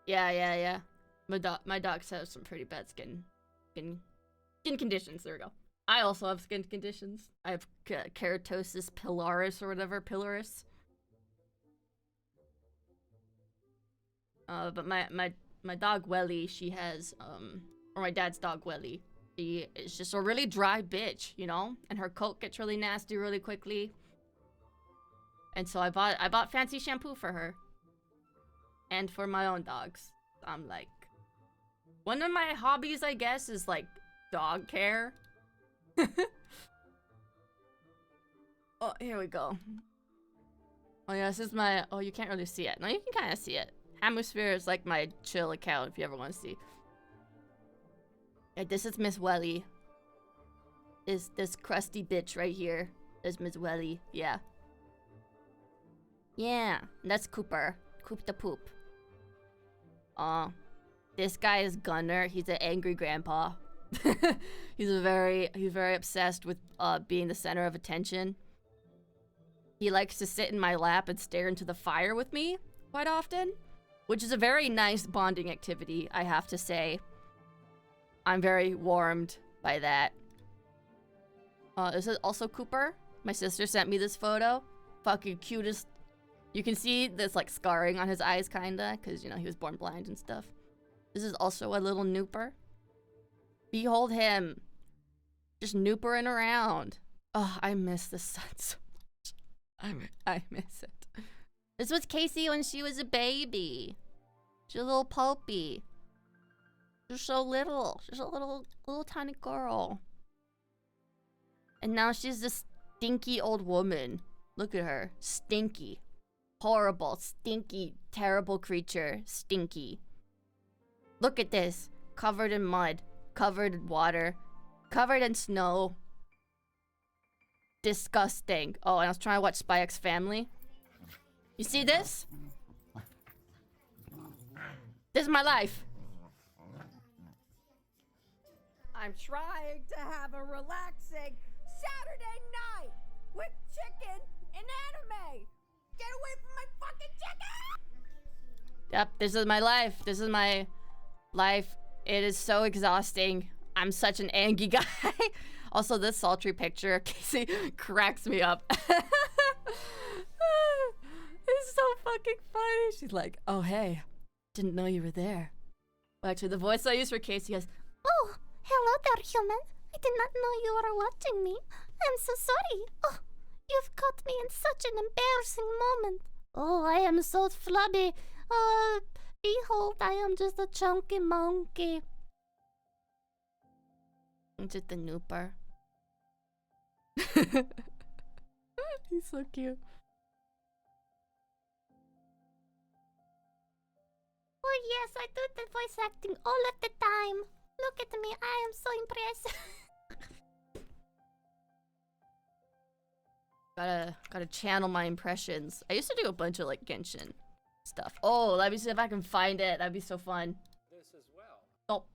Yeah. My dogs have some pretty bad skin conditions. There we go. I also have skin conditions. I have keratosis pilaris or whatever, pilaris. But my dog Welly, she has or my dad's dog Welly, she is just a really dry bitch, you know, and her coat gets really nasty really quickly. And so I bought fancy shampoo for her, and for my own dogs. I'm like, one of my hobbies, I guess, is like dog care. Oh, here we go. Oh yeah, this is my, oh, you can't really see it. No, you can kind of see it. Hemisphere is like my chill account if you ever want to see. Yeah, this is Miss Welly. Is this crusty bitch right here is Miss Welly. Yeah. Yeah, that's Cooper. Coop the poop. This guy is Gunner. He's an angry grandpa. He's very obsessed with being the center of attention. He likes to sit in my lap and stare into the fire with me quite often, which is a very nice bonding activity, I have to say. I'm very warmed by that. This is also Cooper. My sister sent me this photo. Fucking cutest. You can see this like scarring on his eyes kinda, because you know he was born blind and stuff. This is also a little nooper. Behold him. Just noopering around. Oh, I miss the sun so much. I miss it. This was Casey when she was a baby. She's a little popey. She's so little. She's a little tiny girl. And now she's this stinky old woman. Look at her. Stinky. Horrible, stinky, terrible creature. Stinky. Look at this. Covered in mud. Covered in water. Covered in snow. Disgusting. Oh, and I was trying to watch Spy X Family. You see this? This is my life. I'm trying to have a relaxing Saturday night with chicken and anime. Get away from my fucking chicken! Yep, this is my life. This is my life. It is so exhausting. I'm such an angry guy. Also, this sultry picture, Casey, cracks me up. It's so fucking funny. She's like, oh, hey, didn't know you were there. Well, actually, the voice I use for Casey is, oh, hello there, humans. I did not know you were watching me. I'm so sorry. Oh, you've caught me in such an embarrassing moment. Oh, I am so flabby. Behold, I am just a chunky monkey. Just a nooper. He's so cute. Oh yes, I do the voice acting all of the time. Look at me, I am so impressed. Gotta channel my impressions. I used to do a bunch of like Genshin stuff. Oh, let me see if I can find it. That'd be so fun. This as well.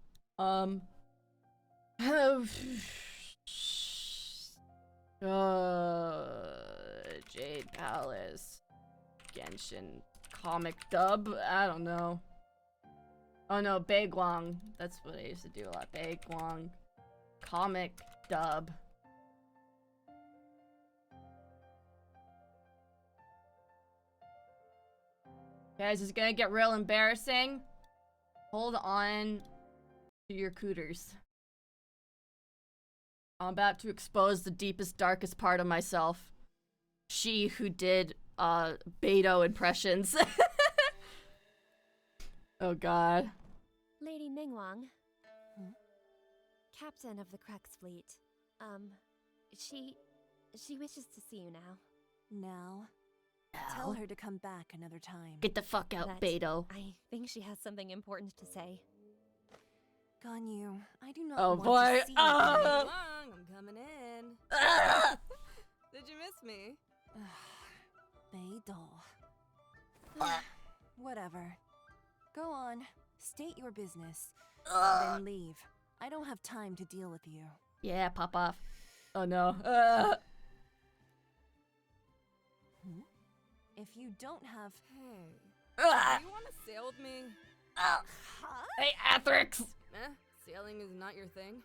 Jade Palace, Genshin comic dub. I don't know. Oh no, Baiguang. That's what I used to do a lot. Baiguang comic dub. Guys, it's gonna get real embarrassing. Hold on to your cooters. I'm about to expose the deepest, darkest part of myself. She who did, Beto impressions. Oh god. Lady Ningguang. Captain of the Crux Fleet. She wishes to see you now. Now? Tell her to come back another time. Get the fuck out, But Beto. I think she has something important to say. Ganyu, I do not Oh want boy. to see Ah! Long, I'm coming in. Ah! Did you miss me? Beidou. Whatever. Go on. State your business. Ah! Then leave. I don't have time to deal with you. Yeah, pop off. Oh no. If you don't have... Hey, Ah! do you want to sail with me? Ah! Hey, Athrix! Sailing is not your thing?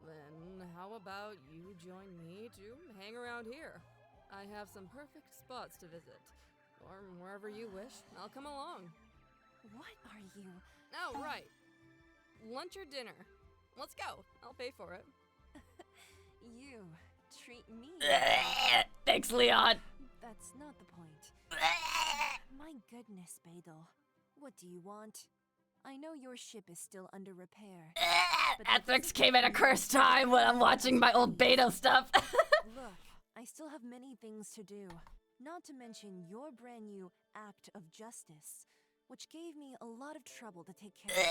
Then how about you join me to hang around here? I have some perfect spots to visit. Or wherever you wish, I'll come along. What are you... Oh, right. Lunch or dinner? Let's go. I'll pay for it. You treat me... Thanks, Leon. That's not the point. My goodness, Beidou. What do you want? I know your ship is still under repair. But that Athrix doesn't came at a mean cursed you time when I'm watching my old Beto stuff. Look, I still have many things to do. Not to mention your brand new act of justice, which gave me a lot of trouble to take care of.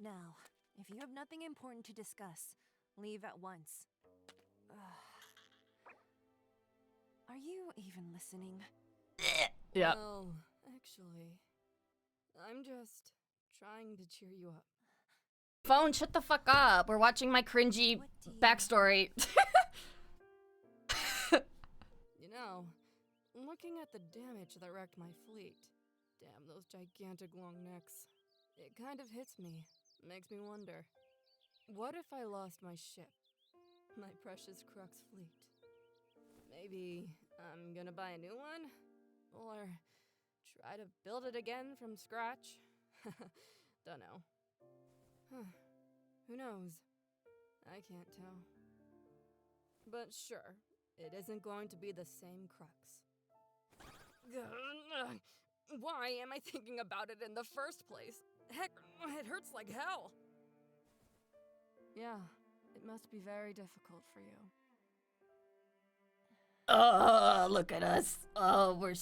Now, if you have nothing important to discuss, leave at once. Are you even listening? Yeah. Well, actually, I'm just trying to cheer you up. Phone, shut the fuck up. We're watching my cringy What do you... backstory. You know, looking at the damage that wrecked my fleet, damn those gigantic long necks, it kind of hits me, makes me wonder. What if I lost my ship? My precious Crux fleet? Maybe I'm gonna buy a new one? Or try to build it again from scratch? Dunno. Huh. Who knows? I can't tell. But sure, it isn't going to be the same Crux. Why am I thinking about it in the first place? Heck, it hurts like hell. Yeah, it must be very difficult for you. Oh, look at us. Oh, we're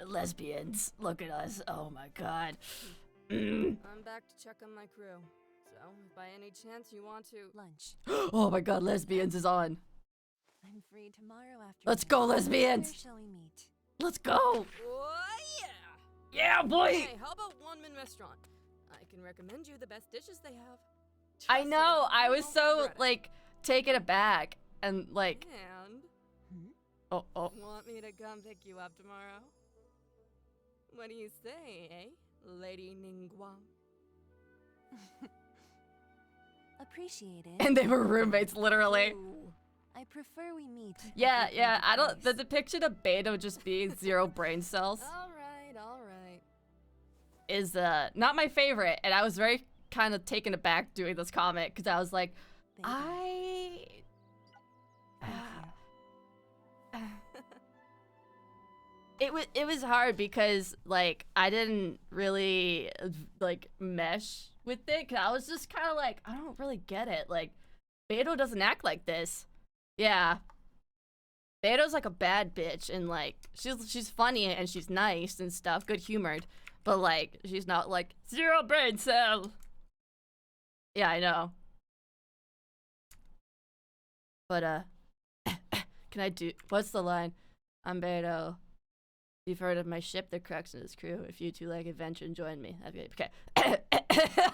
lesbians. Look at us. Oh my god. I'm back to check on my crew. So, if by any chance you want to... Lunch. Oh my god, lesbians is on. I'm free tomorrow afternoon. Let's go, lesbians. Where shall we meet? Let's go. Oh, yeah! Yeah, boy. Hey, how about One Man Restaurant? I can recommend you the best dishes they have. I Trust know. me, I you was won't so regret it. like taken aback and like. And Oh. want me to come pick you up tomorrow? What do you say, eh, Lady Ningguang? Appreciate it. And they were roommates, literally. Ooh. I prefer we meet. at Yeah, a yeah. I don't. The different depiction of Beto just being zero brain cells All right, all right. is not my favorite, and I was very kind of taken aback doing this comic because I was like, Baby, I. thank you. It was hard because like I didn't really like mesh with it because I was just kind of like, I don't really get it. Like Beto doesn't act like this. Yeah. Beto's like a bad bitch and like she's funny and she's nice and stuff, good humored, but like she's not like zero brain cell. Yeah, I know. But can I do what's the line? I'm Beto. You've heard of my ship, the Crux and his crew. If you two like adventure, join me. Okay.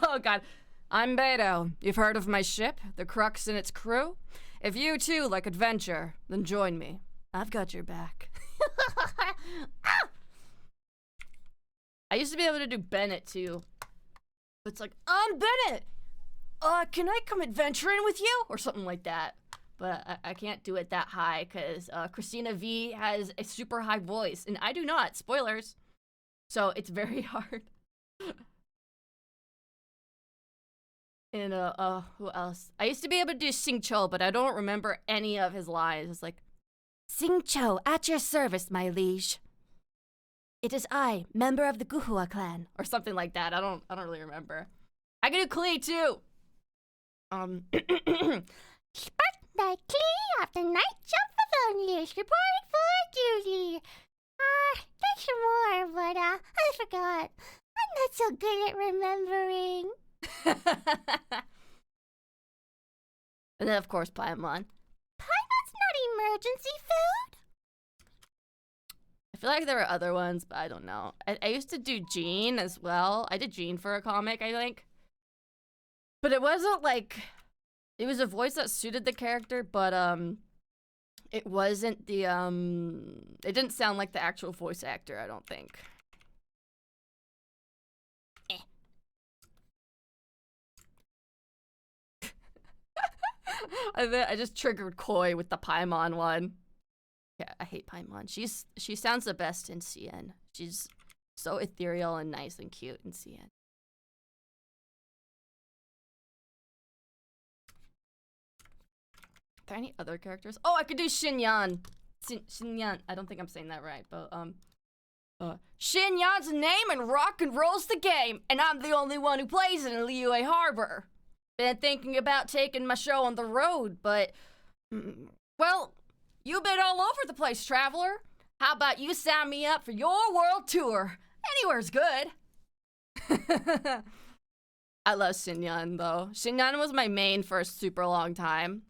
Oh god. I'm Beto. You've heard of my ship, the Crux and its crew? If you too like adventure, then join me. I've got your back. I used to be able to do Bennett too. It's like, I'm Bennett! Can I come adventuring with you? Or something like that. But I can't do it that high because Christina V has a super high voice and I do not. Spoilers. So it's very hard. And who else? I used to be able to do Sing Cho, but I don't remember any of his lines. It's like, Sing Cho, at your service, my liege. It is I, member of the Guhua clan, or something like that. I don't really remember. I can do Klee too. Spartan Klee after night jump Favonius reporting for duty. There's some more, but I forgot. I'm not so good at remembering. And then of course Paimon. Paimon's not emergency food. I feel like there were other ones, but I don't know. I used to do Jean as well. I did Jean for a comic, I think. But it wasn't like, it was a voice that suited the character, but it wasn't the it didn't sound like the actual voice actor, I don't think. I just triggered Koi with the Paimon one. Yeah, I hate Paimon. She sounds the best in CN. She's so ethereal and nice and cute in CN. Are there any other characters? Oh, I could do Xinyan. Xinyan. I don't think I'm saying that right, but Xinyan's a name and rock and roll's the game, and I'm the only one who plays it in Liyue Harbor. Been thinking about taking my show on the road, but well, you've been all over the place, traveler. How about you sign me up for your world tour? Anywhere's good. I love Xinyan though. Xinyan was my main for a super long time.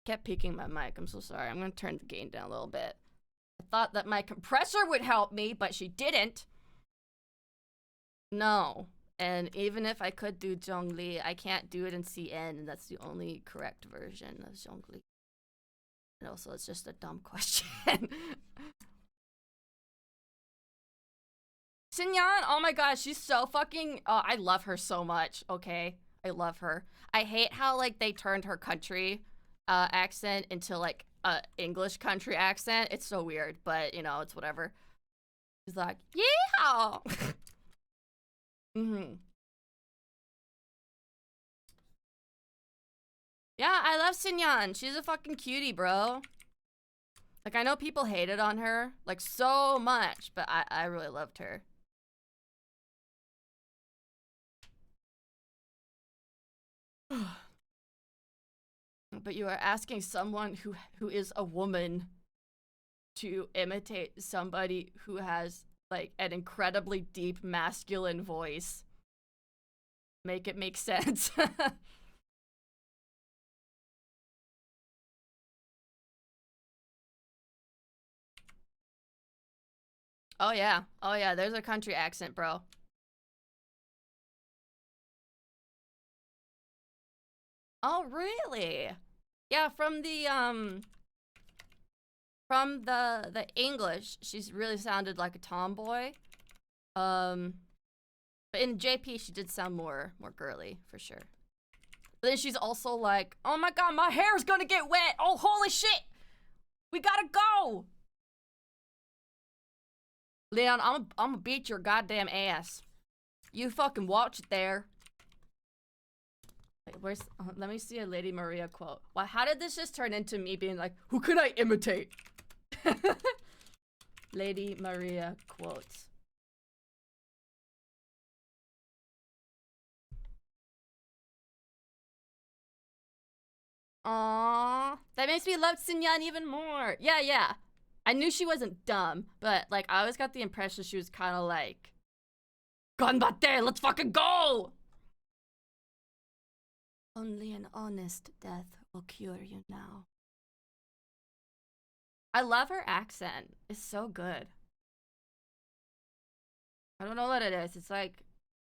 Kept peeking my mic. I'm so sorry. I'm gonna turn the gain down a little bit. I thought that my compressor would help me, but she didn't. No. And even if I could do Zhongli, I can't do it in CN, and that's the only correct version of Zhongli. And also, it's just a dumb question. Xinyan, oh my gosh, she's so fucking... I love her so much, okay? I love her. I hate how, like, they turned her country accent into, like, English country accent. It's so weird, but, you know, it's whatever. She's like, yeehaw! Yeah, I love Xinyan. She's a fucking cutie, bro. Like, I know people hated on her, like, so much, but I really loved her. But you are asking someone who is a woman to imitate somebody who has, like, an incredibly deep masculine voice. Make it make sense. Oh yeah, there's a country accent, bro. Oh really? Yeah, from the English, she's really sounded like a tomboy. But in JP she did sound more girly for sure. But then she's also like, "Oh my god, my hair's gonna get wet. Oh holy shit. We gotta go." Leon, I'm gonna beat your goddamn ass. You fucking watch it there. Wait, where's... let me see a Lady Maria quote. Wow, how did this just turn into me being like, who could I imitate? Lady Maria quotes. Aww, that makes me love Sinyan even more. Yeah, yeah. I knew she wasn't dumb, but like I always got the impression she was kind of like, Ganbatte, let's fucking go! Only an honest death will cure you now. I love her accent. It's so good. I don't know what it is. It's like,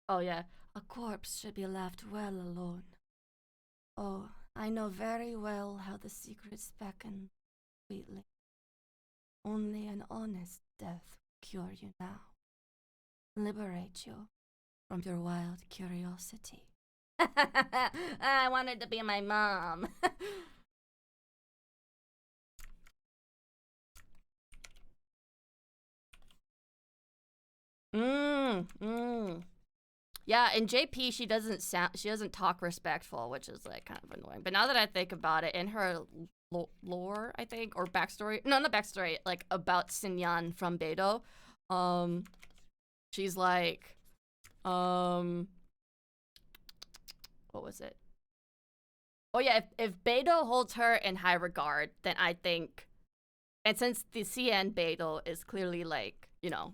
oh yeah, a corpse should be left well alone. Oh, I know very well how the secrets beckon sweetly. Only an honest death will cure you now. Liberate you from your wild curiosity. I wanted to be my mom. Yeah, in JP she doesn't talk respectful, which is like kind of annoying. But now that I think about it, in her lore, I think, or backstory, no, not backstory, like about Sinyan from Beidou, she's like, what was it? Oh yeah, if Beidou holds her in high regard, then I think, and since the CN Beidou is clearly like, you know,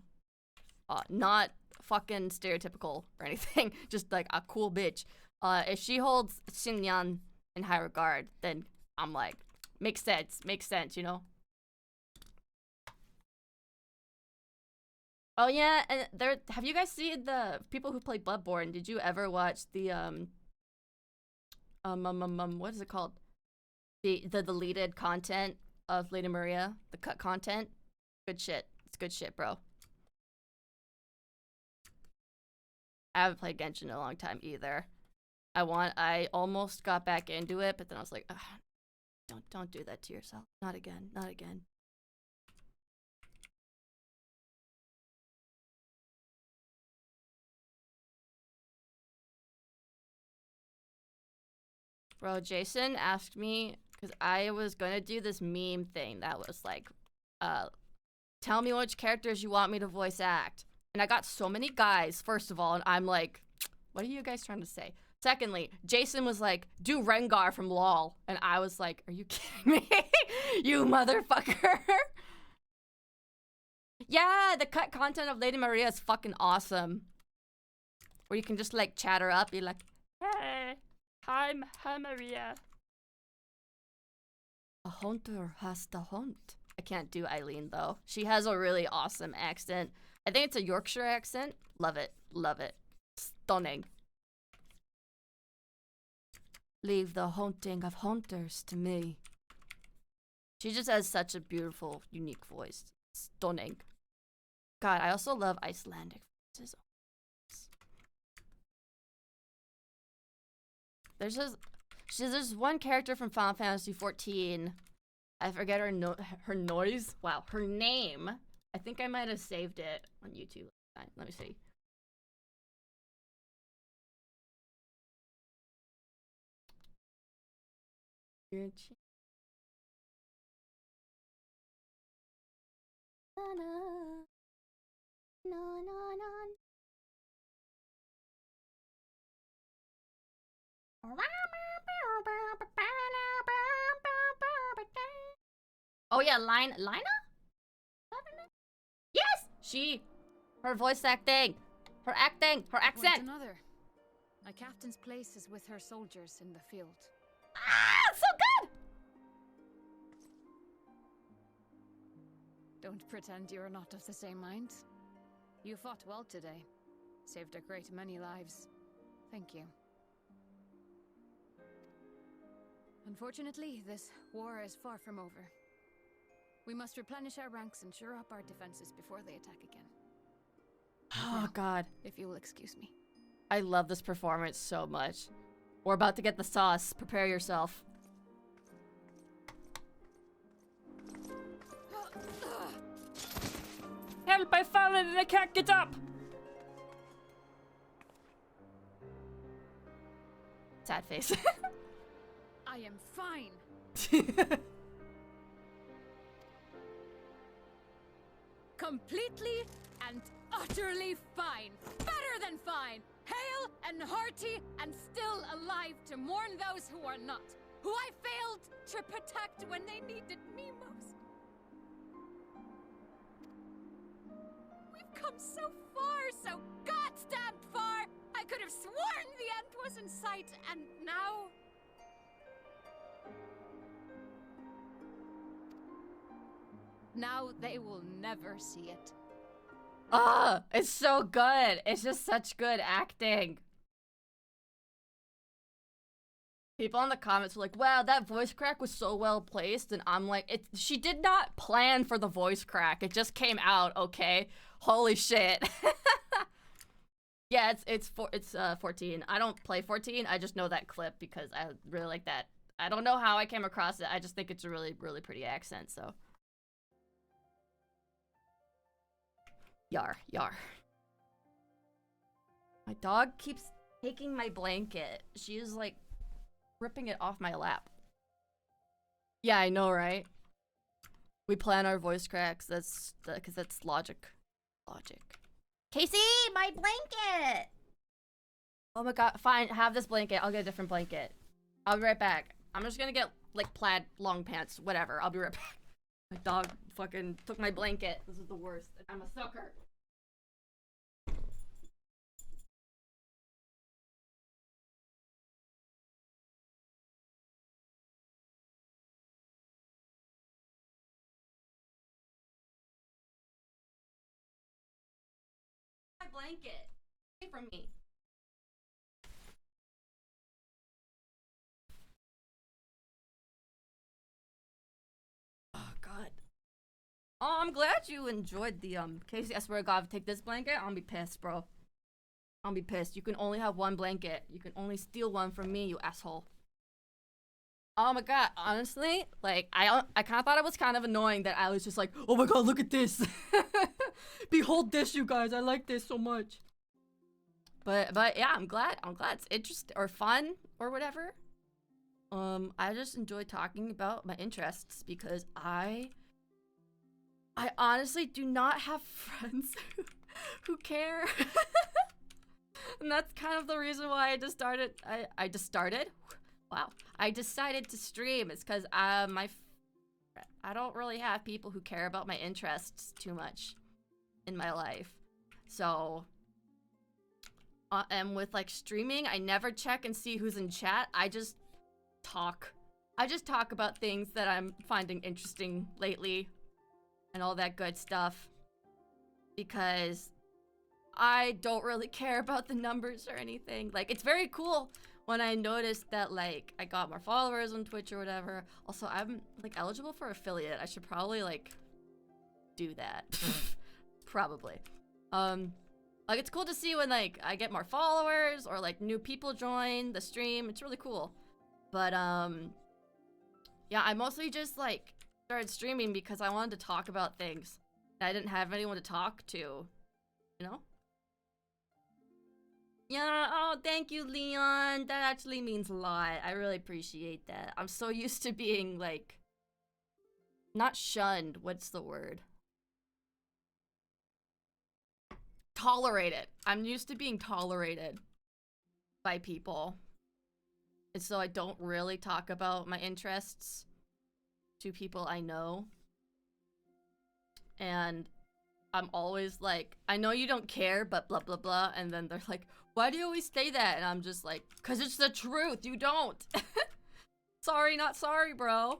not fucking stereotypical or anything, just like a cool bitch. If she holds Xinyan in high regard, then I'm like, makes sense, you know? Oh yeah, and have you guys seen the people who play Bloodborne? Did you ever watch the, what is it called? The deleted content of Lady Maria? The cut content? Good shit. It's good shit, bro. I haven't played Genshin in a long time either. I almost got back into it, but then I was like, don't do that to yourself. Not again, not again. Bro, Jason asked me, because I was gonna do this meme thing that was like, tell me which characters you want me to voice act. And I got so many guys, first of all, and I'm like, what are you guys trying to say? Secondly, Jason was like, do Rengar from LOL. And I was like, are you kidding me? You motherfucker. Yeah, the cut content of Lady Maria is fucking awesome. Where you can just like chat her up, be like, hey, hi Maria. A hunter has to hunt. I can't do Eileen though. She has a really awesome accent. I think it's a Yorkshire accent. Love it. Love it. Stunning. Leave the hunting of hunters to me. She just has such a beautiful, unique voice. Stunning. God, I also love Icelandic voices. There's one character from Final Fantasy 14. I forget her noise. Wow, her name. I think I might have saved it on YouTube. Let me see. Oh yeah, Lina? Yes! Her voice acting, her accent. Another. My captain's place is with her soldiers in the field. Ah, so good! Don't pretend you're not of the same mind. You fought well today. Saved a great many lives. Thank you. Unfortunately, this war is far from over. We must replenish our ranks and shore up our defenses before they attack again. Oh Now, God. if you will excuse me. I love this performance so much. We're about to get the sauce. Prepare yourself. Help, I've fallen and I can't get up! Sad face. I am fine. Completely and utterly fine. Better than fine. Hale and hearty and still alive to mourn those who are not. Who I failed to protect when they needed me most. We've come so far, so goddamn far! I could have sworn the end was in sight, and now... Now they will never see it. Ah, it's so good. It's just such good acting. People in the comments were like, wow, that voice crack was so well placed. And I'm like, she did not plan for the voice crack. It just came out, okay? Holy shit. Yeah, it's 14. I don't play 14. I just know that clip because I really like that. I don't know how I came across it. I just think it's a really, really pretty accent, so. Yar, yar. My dog keeps taking my blanket. She is like ripping it off my lap. Yeah, I know, right? We plan our voice cracks. That's because that's logic. Logic. Casey, my blanket! Oh my god, fine, have this blanket. I'll get a different blanket. I'll be right back. I'm just gonna get like plaid long pants, whatever. I'll be right back. My dog fucking took my blanket. This is the worst. I'm a sucker. My blanket. Away from me. Oh god. Oh, I'm glad you enjoyed the Casey. I swear to God, if I take this blanket, I'll be pissed, bro. I'll be pissed. You can only have one blanket. You can only steal one from me, you asshole. Oh my god, honestly, like, I kind of thought it was kind of annoying that I was just like, oh my god, look at this. Behold this, you guys. I like this so much. But yeah, I'm glad it's interesting or fun or whatever. I just enjoy talking about my interests because I honestly do not have friends who care. And that's kind of the reason why I decided to stream. It's because I don't really have people who care about my interests too much in my life. So, and with like streaming, I never check and see who's in chat. I just talk about things that I'm finding interesting lately and all that good stuff because I don't really care about the numbers or anything. Like, it's very cool when I noticed that, like, I got more followers on Twitch or whatever. Also, I'm, like, eligible for affiliate. I should probably, like, do that. Probably. Like, it's cool to see when, like, I get more followers or, like, new people join the stream. It's really cool. But, yeah, I mostly just, like, started streaming because I wanted to talk about things. I didn't have anyone to talk to, you know? Yeah, oh, thank you, Leon. That actually means a lot. I really appreciate that. I'm so used to being, like, not shunned. What's the word? Tolerated. I'm used to being tolerated by people. And so I don't really talk about my interests to people I know. And I'm always like, I know you don't care, but blah, blah, blah. And then they're like, why do you always say that? And I'm just like, because it's the truth. You don't. Sorry, not sorry, bro.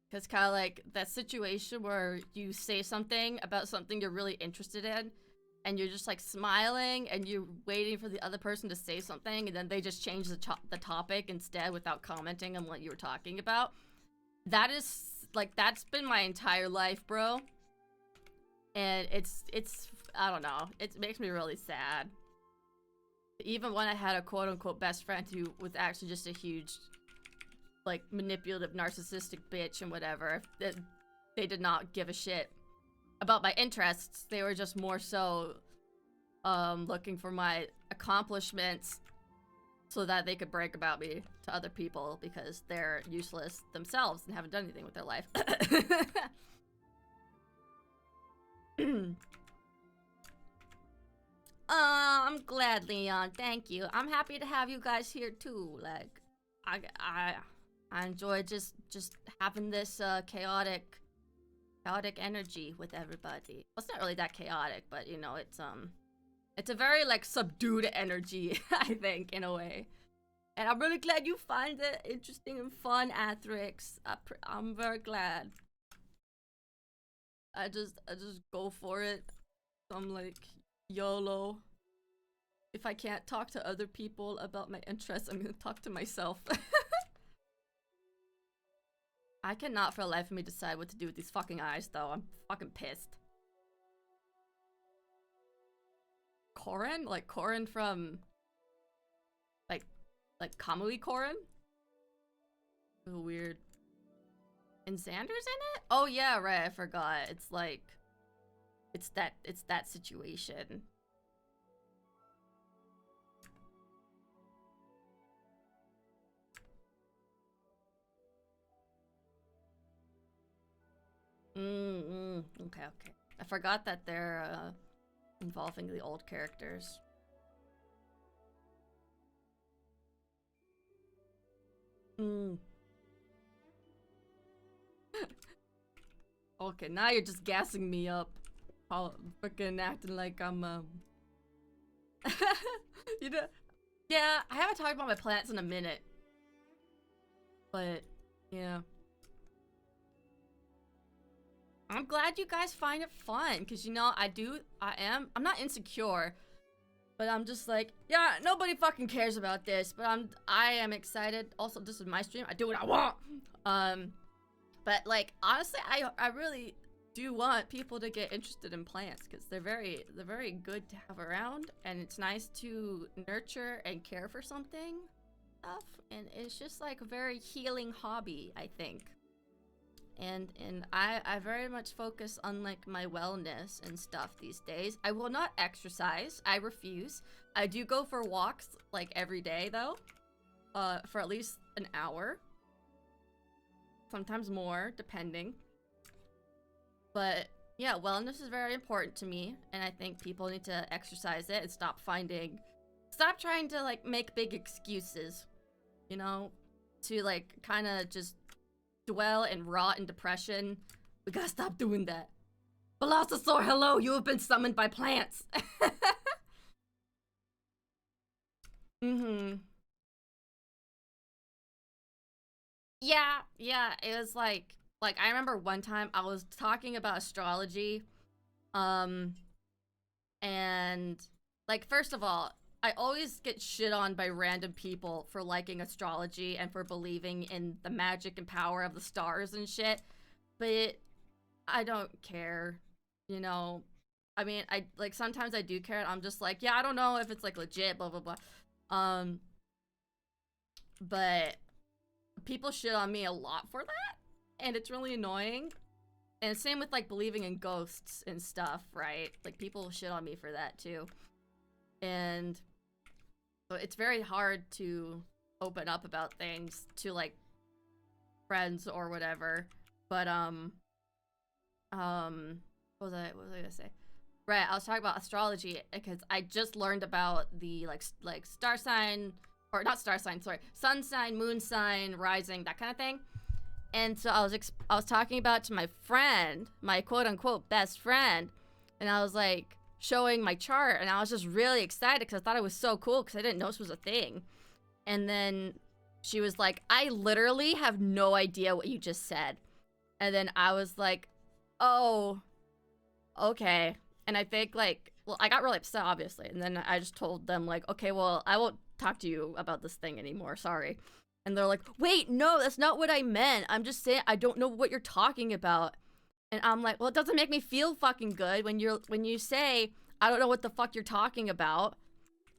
Because kind of like that situation where you say something about something you're really interested in, and you're just like smiling, and you're waiting for the other person to say something, and then they just change the topic instead without commenting on what you were talking about. That is, like, that's been my entire life, bro. And it's I don't know. It makes me really sad. Even when I had a quote-unquote best friend who was actually just a huge, like, manipulative, narcissistic bitch and whatever. they did not give a shit about my interests. They were just more so looking for my accomplishments so that they could brag about me to other people because they're useless themselves and haven't done anything with their life. I'm glad, Leon. Thank you. I'm happy to have you guys here too. Like, I enjoy just having this chaotic energy with everybody. Well, it's not really that chaotic, but you know, it's a very like subdued energy, I think, in a way. And I'm really glad you find it interesting and fun, Athrix. I'm very glad. I just go for it. I'm like, YOLO. If I can't talk to other people about my interests, I'm gonna talk to myself. I cannot for the life of me decide what to do with these fucking eyes, though. I'm fucking pissed. Korin? Like Korin from... Like Kamui Korin? Weird. And Xander's in it? Oh yeah, right, I forgot. It's like... It's that situation. Okay. I forgot that they're involving the old characters. Okay, now you're just gassing me up. Freaking acting like I'm you know, yeah, I haven't talked about my plants in a minute. But yeah. I'm glad you guys find it fun, because you know, I'm not insecure, but I'm just like, yeah, nobody fucking cares about this, but I am excited. Also, this is my stream, I do what I want. But like, honestly, I really do want people to get interested in plants, because they're very good to have around, and it's nice to nurture and care for something stuff, and it's just like a very healing hobby, I think. And I very much focus on like my wellness and stuff these days. I will not exercise. I refuse. I do go for walks like every day though, for at least an hour. Sometimes more, depending. But yeah, wellness is very important to me, and I think people need to exercise it and stop trying to like make big excuses, you know, to like kind of just dwell and rot in depression. We gotta stop doing that. Velocisaur, hello, you have been summoned by plants. Yeah, it was like I remember one time I was talking about astrology, and like, first of all, I always get shit on by random people for liking astrology and for believing in the magic and power of the stars and shit. But I don't care, you know? I mean, sometimes I do care. I'm just like, yeah, I don't know if it's like legit, blah, blah, blah. But people shit on me a lot for that, and it's really annoying. And same with like believing in ghosts and stuff, right? Like, people shit on me for that too. And so it's very hard to open up about things to like friends or whatever. But what was I gonna say? Right, I was talking about astrology because I just learned about the like star sign, or not star sign, sorry, sun sign, moon sign, rising, that kind of thing. And so I was talking about it to my friend, my quote unquote best friend, and I was like showing my chart, and I was just really excited because I thought it was so cool because I didn't know this was a thing. And then she was like, I literally have no idea what you just said. And then I was like, oh, okay. And I think like, well, I got really upset, obviously. And then I just told them like, okay, well, I won't talk to you about this thing anymore, sorry. And they're like, wait, no, that's not what I meant. I'm just saying I don't know what you're talking about. And I'm like, well, it doesn't make me feel fucking good when you say, I don't know what the fuck you're talking about.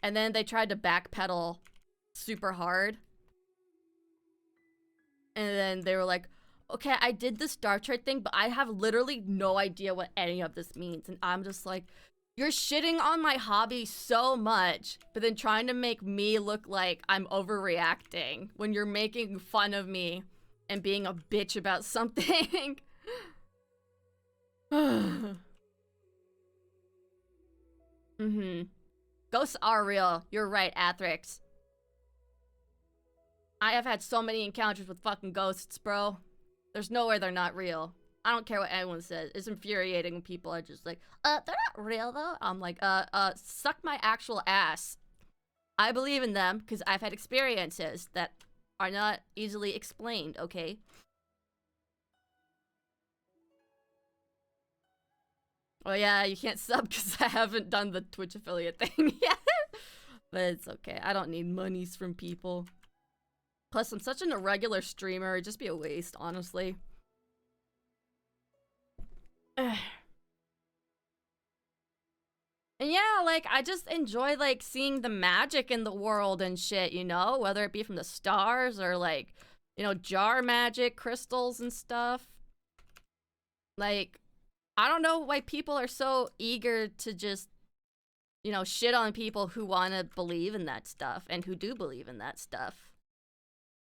And then they tried to backpedal super hard. And then they were like, okay, I did the Star Trek thing, but I have literally no idea what any of this means. And I'm just like, you're shitting on my hobby so much, but then trying to make me look like I'm overreacting when you're making fun of me and being a bitch about something. Ghosts are real. You're right, Athrix. I have had so many encounters with fucking ghosts, bro. There's no way they're not real. I don't care what anyone says. It's infuriating when people are just like, they're not real though. I'm like, suck my actual ass. I believe in them because I've had experiences that are not easily explained, okay? Oh yeah, you can't sub because I haven't done the Twitch affiliate thing yet. But it's okay. I don't need monies from people. Plus, I'm such an irregular streamer. It'd just be a waste, honestly. And yeah, like, I just enjoy, like, seeing the magic in the world and shit, you know? Whether it be from the stars or, like, you know, jar magic, crystals and stuff. Like, I don't know why people are so eager to just, you know, shit on people who want to believe in that stuff and who do believe in that stuff.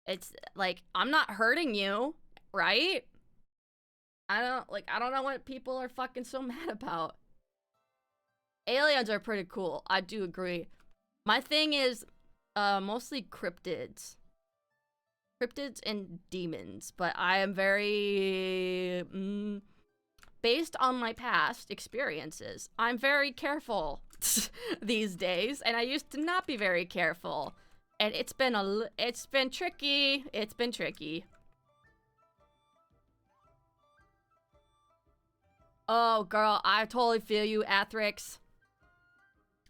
It's like, I'm not hurting you, right? I don't know what people are fucking so mad about. Aliens are pretty cool. I do agree. My thing is mostly cryptids. Cryptids and demons, but I am very based on my past experiences, I'm very careful these days, and I used to not be very careful. And it's been tricky. It's been tricky. Oh, girl, I totally feel you, Athrix.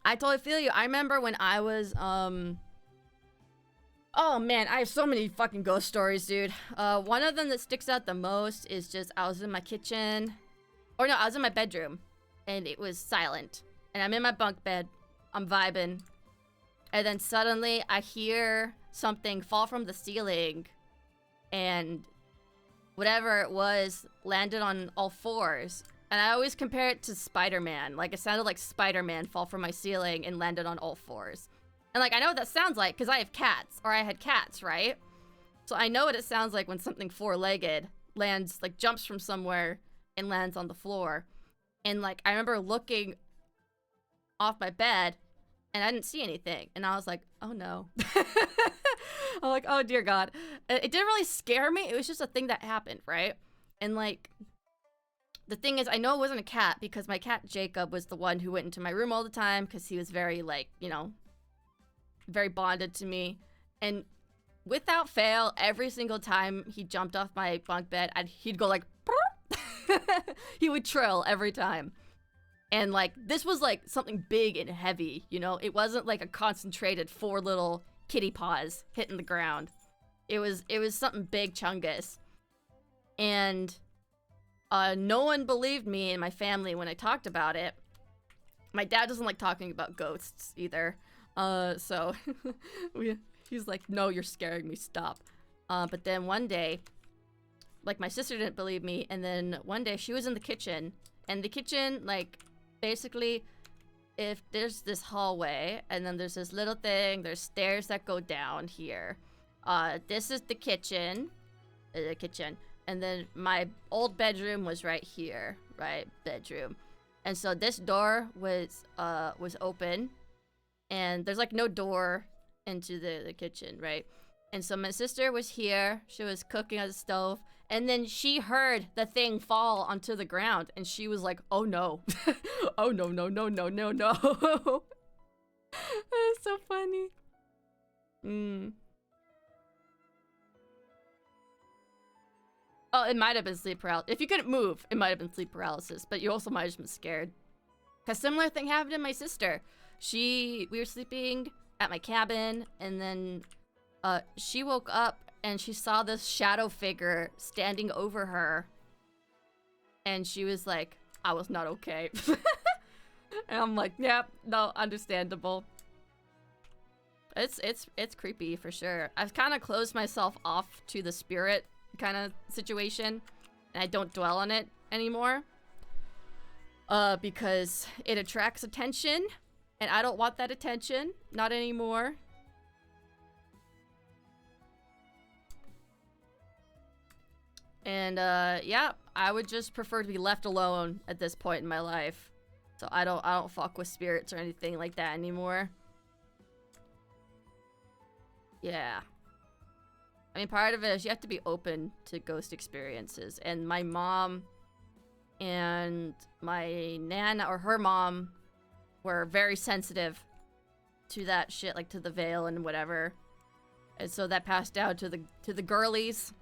I totally feel you. I remember when I was, oh man, I have so many fucking ghost stories, dude. One of them that sticks out the most is just I was in my kitchen. Or no, I was in my bedroom. And it was silent. And I'm in my bunk bed. I'm vibing. And then suddenly I hear something fall from the ceiling. And whatever it was landed on all fours. And I always compare it to Spider-Man. Like, it sounded like Spider-Man fall from my ceiling and landed on all fours. And, like, I know what that sounds like because I have cats. Or I had cats, right? So I know what it sounds like when something four-legged lands, like, jumps from somewhere and lands on the floor. And, like, I remember looking off my bed and I didn't see anything. And I was like, oh, no. I'm like, oh, dear God. It didn't really scare me. It was just a thing that happened, right? And, like, the thing is, I know it wasn't a cat because my cat Jacob was the one who went into my room all the time because he was very, like, you know, very bonded to me. And without fail, every single time he jumped off my bunk bed, he'd go like, he would trill every time. And, like, this was, like, something big and heavy, you know? It wasn't, like, a concentrated 4 little kitty paws hitting the ground. It was something big chungus. And no one believed me and my family when I talked about it. My dad doesn't like talking about ghosts either. So he's like, no, you're scaring me, stop. But then one day, like, my sister didn't believe me, and then one day she was in the kitchen, and the kitchen, like, basically, if there's this hallway, and then there's this little thing, there's stairs that go down here. This is the kitchen, and then my old bedroom was right here, right, bedroom. And so this door was open, and there's, like, no door into the kitchen, right? And so my sister was here, she was cooking on the stove, and then she heard the thing fall onto the ground, and she was like, oh no. Oh no, no, no, no, no, no. That's so funny. Oh, it might have been sleep paralysis. If you couldn't move, it might have been sleep paralysis, but you also might have just been scared. A similar thing happened to my sister. We were sleeping at my cabin, and then she woke up and she saw this shadow figure standing over her. And she was like, I was not okay. And I'm like, yep, no, understandable. It's creepy for sure. I've kind of closed myself off to the spirit kind of situation, and I don't dwell on it anymore. Because it attracts attention, and I don't want that attention. Not anymore. And yeah, I would just prefer to be left alone at this point in my life. So I don't fuck with spirits or anything like that anymore. Yeah. I mean, part of it is you have to be open to ghost experiences. And my mom and my nana, or her mom, were very sensitive to that shit, like to the veil and whatever. And so that passed down to the girlies.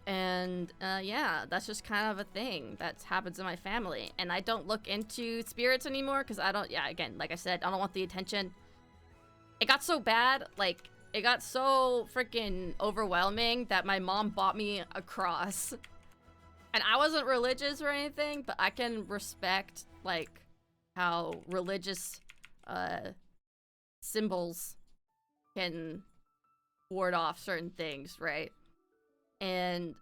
And yeah, that's just kind of a thing that happens in my family. And I don't look into spirits anymore because I don't, yeah, again, like I said, I don't want the attention. It got so bad, like, it got so freaking overwhelming that my mom bought me a cross. And I wasn't religious or anything, but I can respect, like, how religious symbols can ward off certain things, right? And